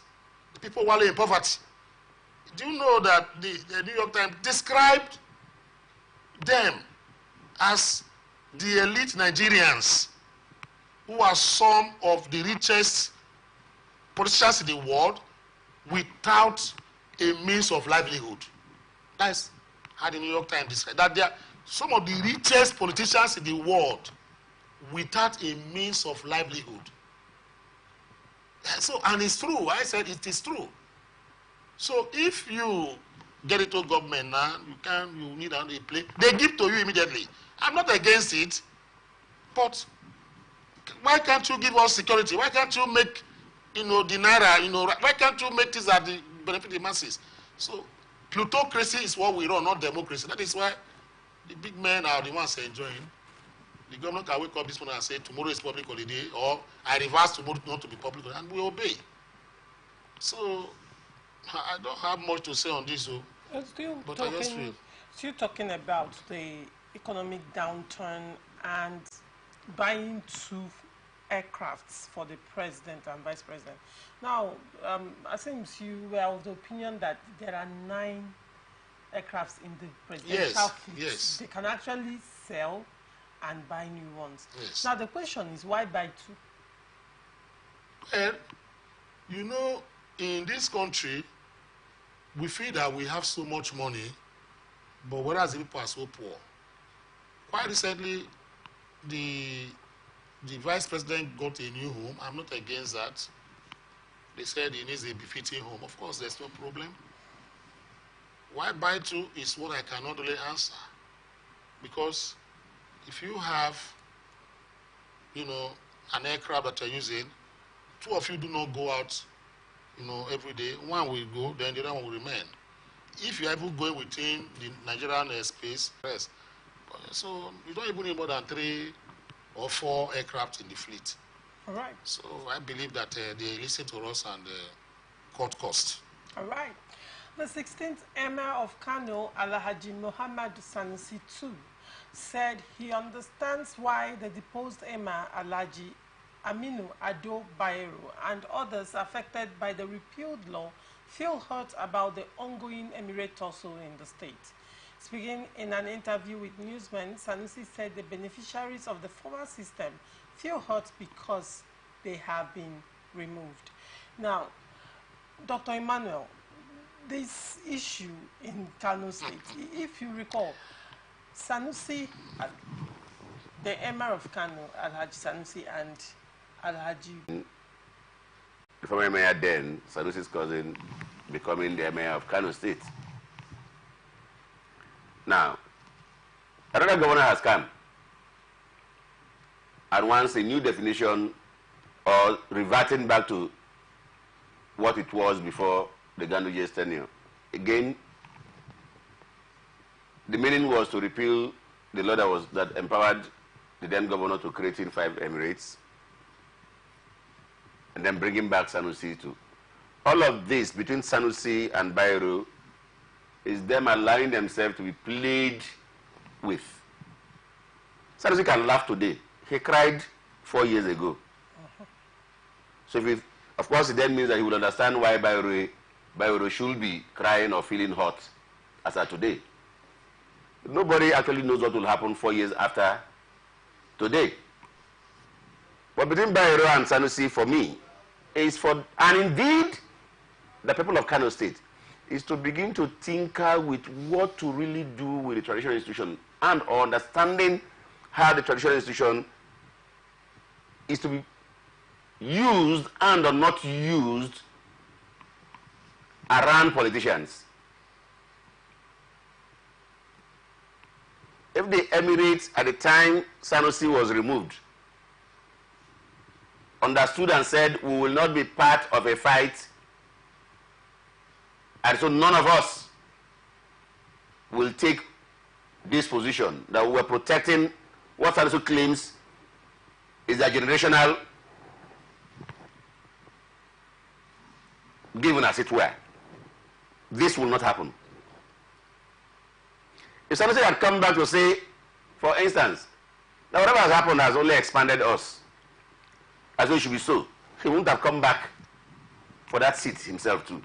the people wallow in poverty. Do you know that the New York Times described them as the elite Nigerians who are some of the richest politicians in the world without a means of livelihood? That's how the New York Times described that they are some of the richest politicians in the world without a means of livelihood. So, and it's true. I said it is true. So if you get into government now, you need a place. They give to you immediately. I'm not against it, but why can't you give us security? Why can't you make, the naira, why can't you make this that the benefit the masses? So plutocracy is what we run, not democracy. That is why the big men are the ones enjoying. The government can wake up this morning and say tomorrow is public holiday, or I reverse tomorrow not to be public holiday, and we obey. So I don't have much to say on this, but I just feel. Still talking about the economic downturn and buying 2 aircrafts for the president and vice president. Now, I think you were of the opinion that there are 9 aircrafts in the presidential fleet. Yes. They can actually sell and buy new ones. Yes. Now, the question is, why buy 2? Well, in this country, we feel that we have so much money, but whereas the people are so poor. Quite recently, the vice president got a new home. I'm not against that. They said he needs a befitting home. Of course, there's no problem. Why buy 2 is what I cannot really answer. Because if you have, an aircraft that you're using, 2 of you do not go out, every day. One will go, then the other one will remain. If you're even going within the Nigerian airspace, so you don't even need more than 3 or 4 aircraft in the fleet. All right. So I believe that they listen to us and cut costs. All right. The 16th Emir of Kano, Alhaji Muhammad Sanusi II, said he understands why the deposed Emir Alhaji Aminu Ado Bayero and others affected by the repealed law feel hurt about the ongoing emirate tussle in the state. Speaking in an interview with Newsman, Sanusi said the beneficiaries of the former system feel hurt because they have been removed. Now, Dr. Emmanuel, this issue in Kano State, if you recall, Sanusi, the Emir of Kano, Alhaji Sanusi, and Alhaji... The former mayor then, Sanusi's cousin, becoming the Emir of Kano State. Now, another governor has come and wants a new definition or reverting back to what it was before the Ganduje's tenure. Again, the meaning was to repeal the law that empowered the then governor to create 5 emirates and then bringing back Sanusi to. All of this between Sanusi and Bayero is them allowing themselves to be played with. Sanusi can laugh today. He cried 4 years ago. So of course it then means that he would understand why Bayero should be crying or feeling hot as of today. Nobody actually knows what will happen 4 years after today. But between Bayero and Sanusi, for me, is for, and indeed the people of Kano State, is to begin to tinker with what to really do with the traditional institution and understanding how the traditional institution is to be used and or not used around politicians. If the Emirates at the time Sanusi was removed understood and said we will not be part of a fight, and so none of us will take this position, that we are protecting what Sanusi claims is a generational given, as it were, this will not happen. If Sanusi had come back to say, for instance, that whatever has happened has only expanded us, as well it should be so, he wouldn't have come back for that seat himself too.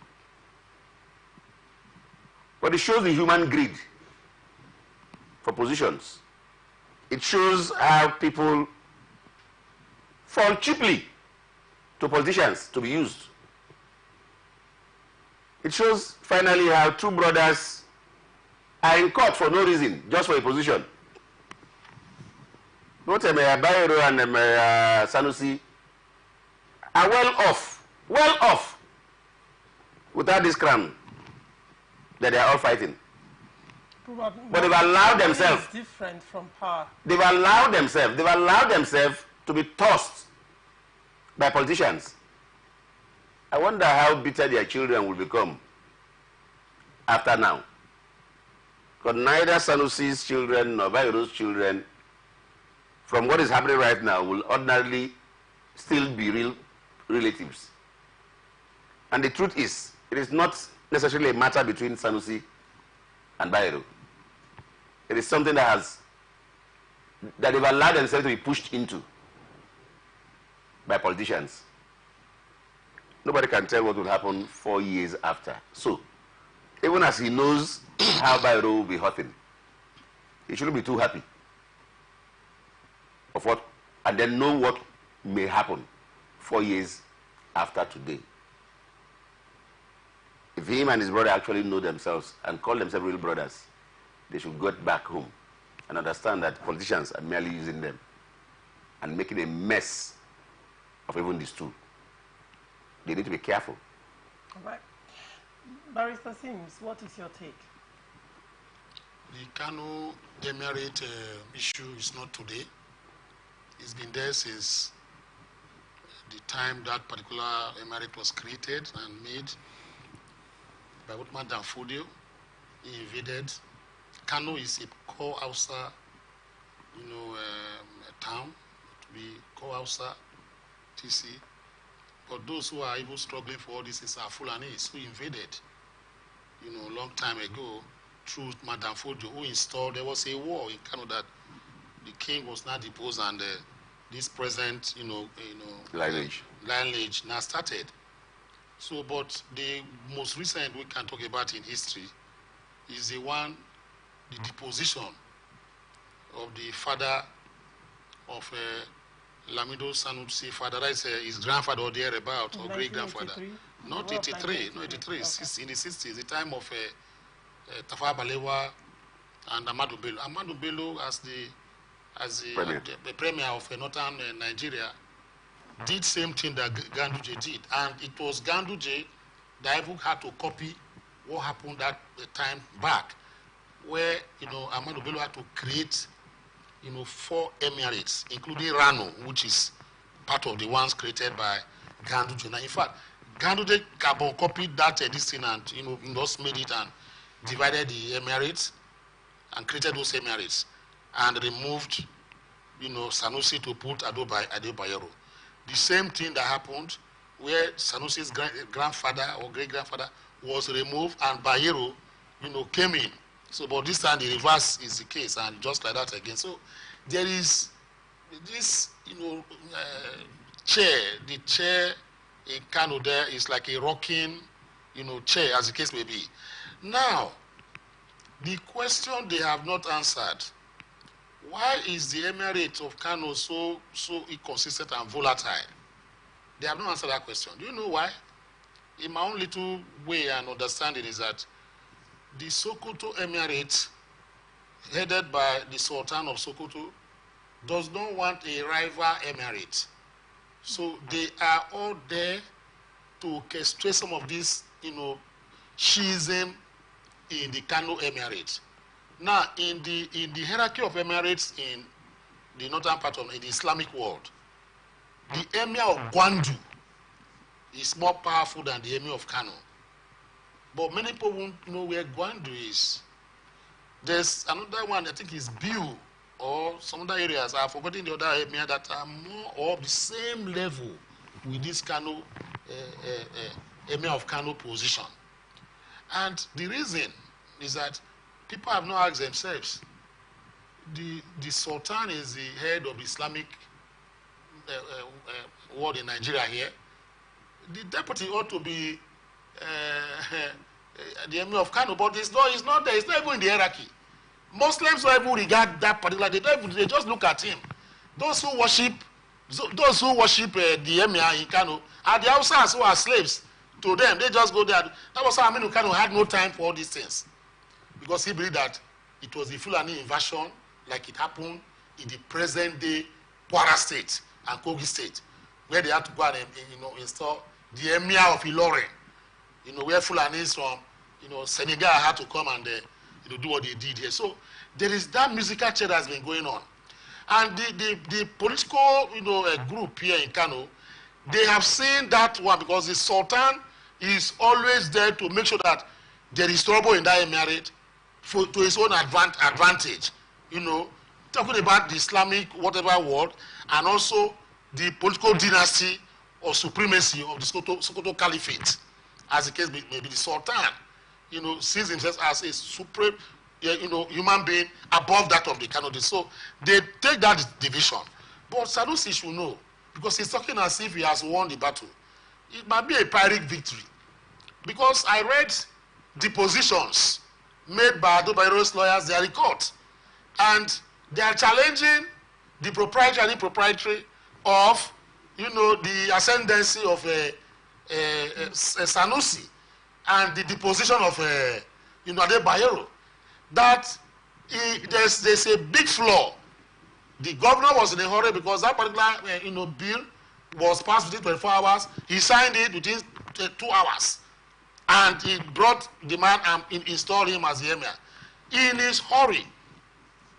But it shows the human greed for positions. It shows how people fall cheaply to politicians to be used. It shows finally how 2 brothers are in court for no reason, just for a position. Both Bayero and Sanusi are well off without this crown that they are all fighting. But they've allowed themselves. Different from power. They've allowed themselves to be tossed by politicians. I wonder how bitter their children will become after now. Because neither Sanusi's children nor Bayoro's children, from what is happening right now, will ordinarily still be real relatives. And the truth is, it is not necessarily a matter between Sanusi and Bayero. It is something that they've allowed themselves to be pushed into by politicians. Nobody can tell what will happen 4 years after. So, even as he knows how Bayero will be hurting, he shouldn't be too happy of what, and then know what may happen 4 years after today. If him and his brother actually know themselves and call themselves real brothers, they should get back home and understand that politicians are merely using them and making a mess of even these two. They need to be careful. All right. Barrister Sims, what is your take? The Kano Emirate issue is not today. It's been there since the time that particular emirate was created and made by Uthman Dan Fodio. He invaded. Kano is a core Hausa, town, to be core Hausa, TC. But those who are even struggling for all this is our Fulanis who invaded, a long time ago through Madam Fodio, who installed, there was a war in Kano that the king was not deposed and this present, lineage now started. So, but the most recent we can talk about in history is the one the deposition of the father of Lamido Sanusi, father, that is his grandfather or thereabout, or great-grandfather. Not 83, no 83, okay. In the 60s, the time of Tafawa Balewa and Ahmadu Bello. Ahmadu Bello as the premier of northern Nigeria did same thing that Ganduje did. And it was Ganduje that even had to copy what happened that time back, where, Ahmadu Bello had to create, 4 emirates, including Rano, which is part of the ones created by Ganduje. Now, in fact, Ganduje carbon copied that this thing and, just made it and divided the emirates and created those emirates and removed, Sanusi to put Adebayero. The same thing that happened where Sanusi's grandfather or great-grandfather was removed and Bayero, came in. So, but this time the reverse is the case, and just like that again. So, there is this, chair. The chair in Kano there is like a rocking, chair, as the case may be. Now, the question they have not answered: why is the emirate of Kano so inconsistent and volatile? They have not answered that question. Do you know why? In my own little way and understanding is that the Sokoto Emirate, headed by the Sultan of Sokoto, does not want a rival emirate. So they are all there to orchestrate some of this, schism in the Kano Emirate. Now, in the hierarchy of emirates in the northern part of the Islamic world, the emir of Gwandu is more powerful than the emir of Kano. But many people won't know where Gwandu is. There's another one, I think is Biu, or some other areas. I've forgotten the other emir that are more of the same level with this Kano, emir of Kano position. And the reason is that people have not asked themselves. The Sultan is the head of the Islamic world in Nigeria here. The deputy ought to be the emir of Kano, but it's not there. It's not even in the hierarchy. Muslims don't even regard that particular. They just look at him. Those who worship the emir in Kano are the Hausas who are slaves to them. They just go there. That was how Aminu Kano had no time for all these things, because he believed that it was the Fulani invasion, like it happened in the present day Kwara State and Kogi State, where they had to go and install the emir of Ilorin. Where Fulanis from, Senegal had to come and, do what they did here. So there is that musical chair that's been going on. And the political, group here in Kano, they have seen that one, because the Sultan is always there to make sure that there is trouble in that emirate to his own advantage. Talking about the Islamic whatever world, and also the political dynasty or supremacy of the Sokoto Caliphate. As the case may be, the Sultan, sees himself as a supreme, human being above that of the Kano. So they take that division. But Sanusi should know, because he's talking as if he has won the battle. It might be a Pyrrhic victory. Because I read the positions made by Adebayo's lawyers, they are in court. And they are challenging the proprietary and impropriety of, the ascendancy of Sanusi and the deposition of Adebayo. That there's a big flaw. The governor was in a hurry because that particular bill was passed within 24 hours. He signed it within 2 hours, and he brought the man and installed him as the emir. In his hurry,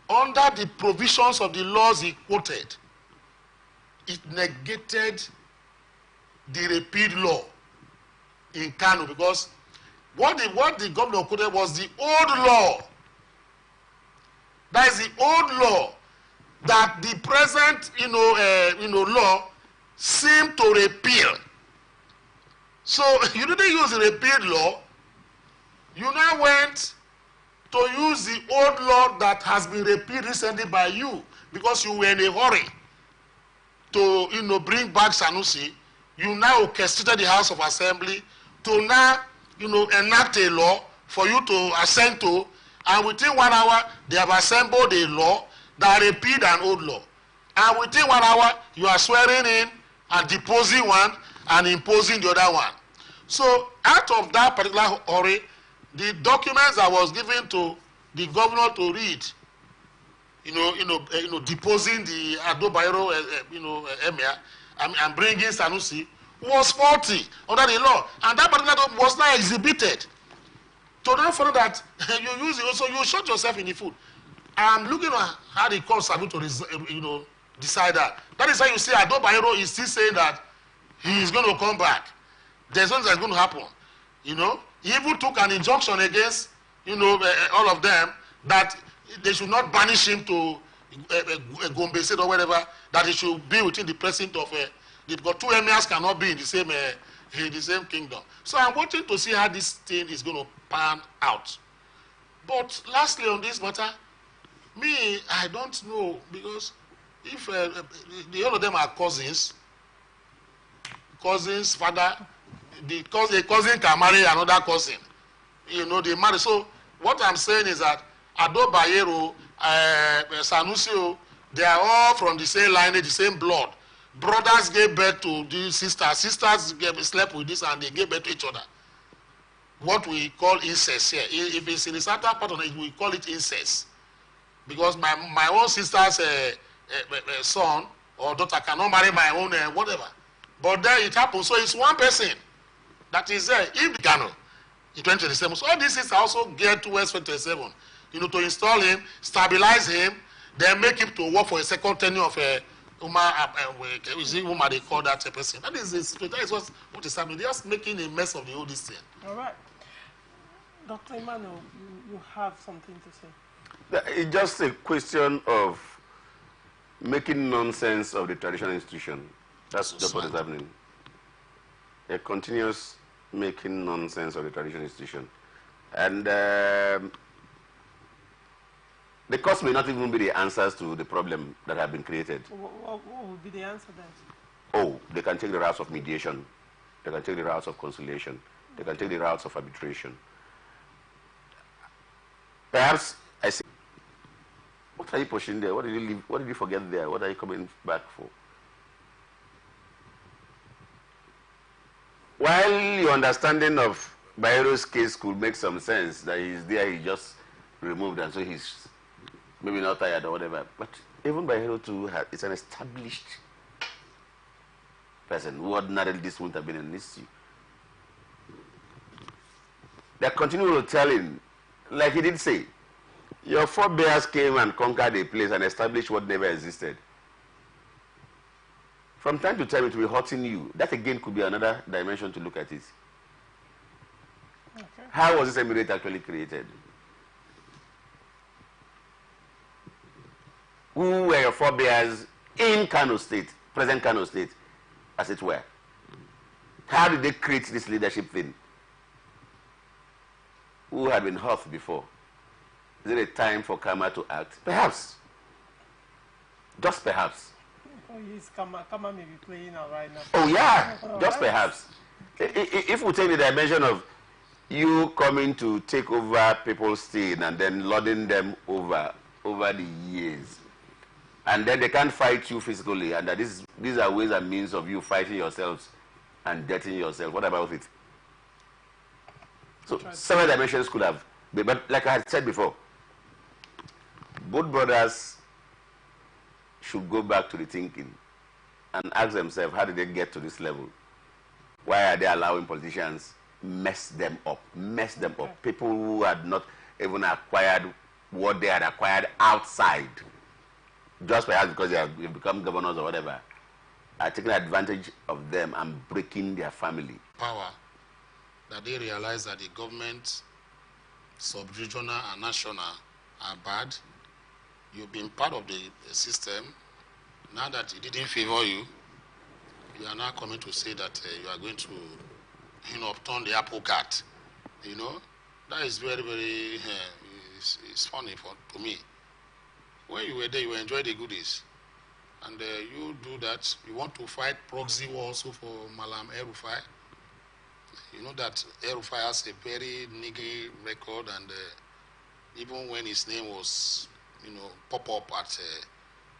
under the provisions of the laws he quoted, it negated the repeal law in Kano, because what the governor quoted was the old law. That is the old law that the present law seemed to repeal. So you didn't use the repealed law. You now went to use the old law that has been repealed recently by you, because you were in a hurry to bring back Sanusi. You now orchestrated the House of Assembly to now enact a law for you to assent to, And within 1 hour, they have assembled a law that repeat an old law. And within 1 hour, you are swearing in and deposing one and imposing the other one. So out of that particular hurry, the documents that was given to the governor to read, deposing the Ado Bayero, emir, and bringing Sanusi was faulty under the law, and that particular document was not exhibited. To now follow that, you use it also, you shot yourself in the foot. I'm looking at how the courts are going to, decide that. That is why you see Ado Bayero is still saying that he is going to come back. There's something that's going to happen. He even took an injunction against, all of them that they should not banish him to Gombe State or whatever, that he should be within the precinct of, because two emirs cannot be in the same kingdom. So I'm waiting to see how this thing is going to pan out. But lastly on this matter, me, I don't know, because if all of them are cousins, father, a cousin can marry another cousin. They marry. So what I'm saying is that Ado Bayero, Sanusi, they are all from the same lineage, the same blood. Brothers gave birth to these sisters. Sisters slept with this and they gave birth to each other. What we call incest here. If it's in the southern part of it, we call it incest. Because my own sister's son or daughter cannot marry my own whatever. But then it happens. So it's one person that is there in Ghana in 2027. So all these things are also geared towards 2027. To install him, stabilize him, then make him to work for a second tenure of is it Uma they call that a person? That is what is happening. They're just making a mess of the whole thing. All right. Dr. Emmanuel, you have something to say. It's just a question of making nonsense of the traditional institution. That's just what is happening. A continuous making nonsense of the traditional institution. And the cause may not even be the answers to the problem that have been created. What would be the answer then? Oh, they can take the routes of mediation. They can take the routes of conciliation. They can take the routes of arbitration. Perhaps I say, what are you pushing there? What did you leave? What did you forget there? What are you coming back for? While your understanding of Bayero's case could make some sense, that he's there, he just removed, and so he's maybe not tired or whatever. But even Bayero too is an established person who ordinarily this wouldn't have been an issue. They continue to tell him, like he did say, your forebears came and conquered a place and established what never existed. From time to time it will be hurting you. That again could be another dimension to look at it. Okay. How was this emirate actually created? Who were your forebears in Kano State, present Kano State, as it were? How did they create this leadership thing? Who had been hurt before? Is it a time for Kama to act? Perhaps. Just perhaps. Oh, yes, Kama may be playing out right now. Oh, yeah, just perhaps. If we take the dimension of you coming to take over people's state and then lording them over the years, and then they can't fight you physically, and that these are ways and means of you fighting yourselves and dirtying yourself. What about it? So several dimensions could have been, but like I had said before, both brothers should go back to the thinking and ask themselves, how did they get to this level? Why are they allowing politicians mess them up? People who had not even acquired what they had acquired outside, just perhaps because they have become governors or whatever, are taking advantage of them and breaking their family. Power, that they realize that the government, sub-regional and national, are bad. You've been part of the system. Now that it didn't favor you, you are now coming to say that you are going to, upturn the apple cart. That is very, very, it's funny to me. When you were there, you enjoyed the goodies. And you do that. You want to fight proxy war also for Malam El-Rufai. You know that El-Rufai has a very niggly record, and even when his name was, pop up at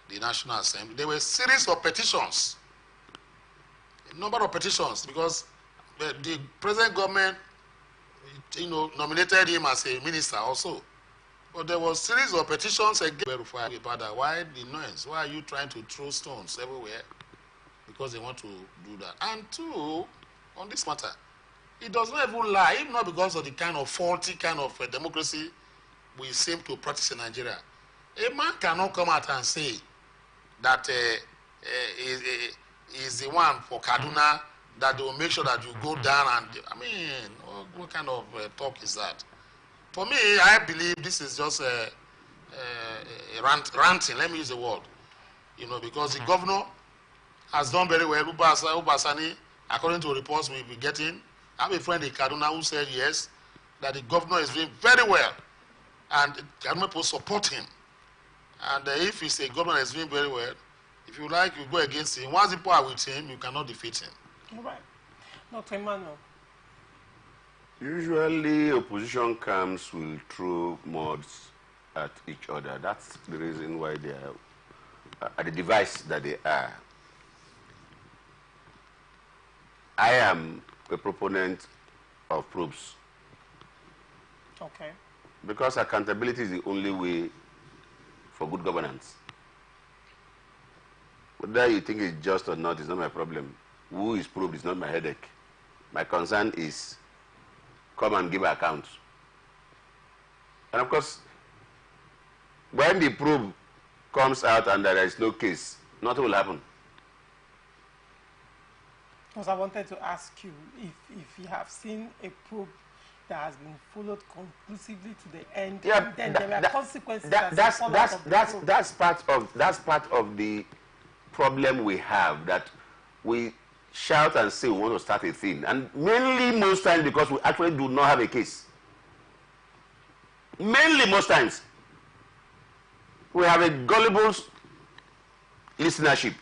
the National Assembly, there were a series of petitions, a number of petitions, because the present government, nominated him as a minister also. But there was a series of petitions against about that. Why the noise? Why are you trying to throw stones everywhere? Because they want to do that. And two, on this matter, it does not even lie, even not because of the kind of faulty kind of democracy we seem to practice in Nigeria. A man cannot come out and say that is the one for Kaduna, that they will make sure that you go down and, what kind of talk is that? For me, I believe this is just ranting, let me use the word, because the governor has done very well. Ubasani, according to reports we've been getting, I have a friend in Kaduna who said yes, that the governor is doing very well, and Kaduna people support him. And if he's a governor that is doing very well, if you like, you go against him. Once people are with him, you cannot defeat him. All right. Dr. Emmanuel. Usually, opposition camps will throw muds at each other. That's the reason why they are the device that they are. I am a proponent of probes. Okay. Because accountability is the only way for good governance. Whether you think it's just or not is not my problem. Who is probed is not my headache. My concern is come and give account. And of course, when the probe comes out and there is no case, nothing will happen. Because I wanted to ask you if you have seen a probe that has been followed conclusively to the end, yeah, then there are consequences. That's part of the problem we have, that we shout and say we want to start a thing, and mainly most times because we actually do not have a case. Mainly most times we have a gullible listenership,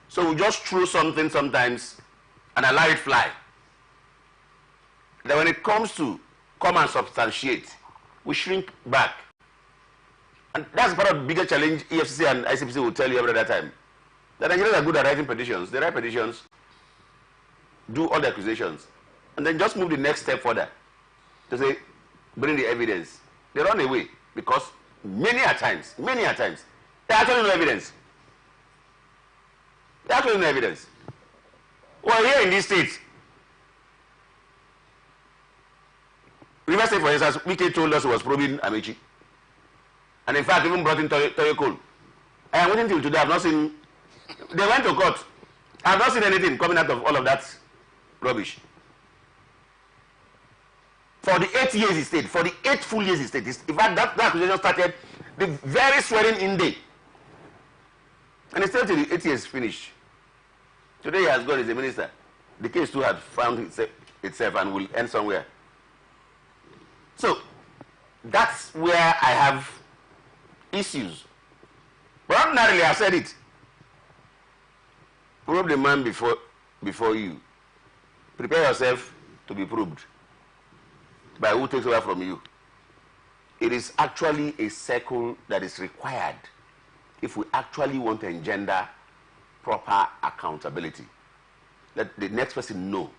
so we just throw something sometimes and allow it fly. Then when it comes to come and substantiate, we shrink back. And that's part of the bigger challenge EFCC and ICPC will tell you every other time. The Nigerians are good at writing petitions. They write petitions, do all the accusations, and then just move the next step further to say, bring the evidence. They run away because many a times, they actually no evidence. They actually no evidence. Well, here in this state, River State, for instance, Wike told us he was probing Amechi. And in fact, even brought in Toye Cole. And waiting till today, I've not seen. They went to court. I've not seen anything coming out of all of that rubbish. For the 8 years he stayed, for the 8 full years he stayed. In fact, that accusation started the very swearing-in day. And he stayed till the 8 years finished. Today he has gone as a minister. The case too had found itself and will end somewhere. So, that's where I have issues. But ordinarily, I've said it. Probe the man before you. Prepare yourself to be probed by who takes over from you. It is actually a circle that is required if we actually want to engender proper accountability. Let the next person know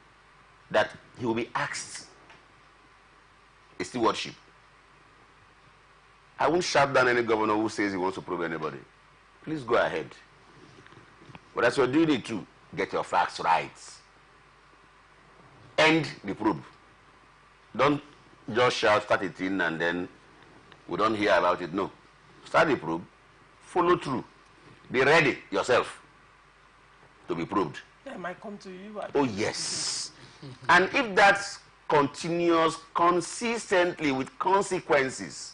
that he will be asked a stewardship. I won't shout down any governor who says he wants to probe anybody. Please go ahead. But as you're doing it too, get your facts right. End the probe. Don't just shout, start it in, and then we don't hear about it. No. Start the probe, follow through. Be ready yourself to be probed. They might come to you. Oh, yes. And if that continues consistently with consequences,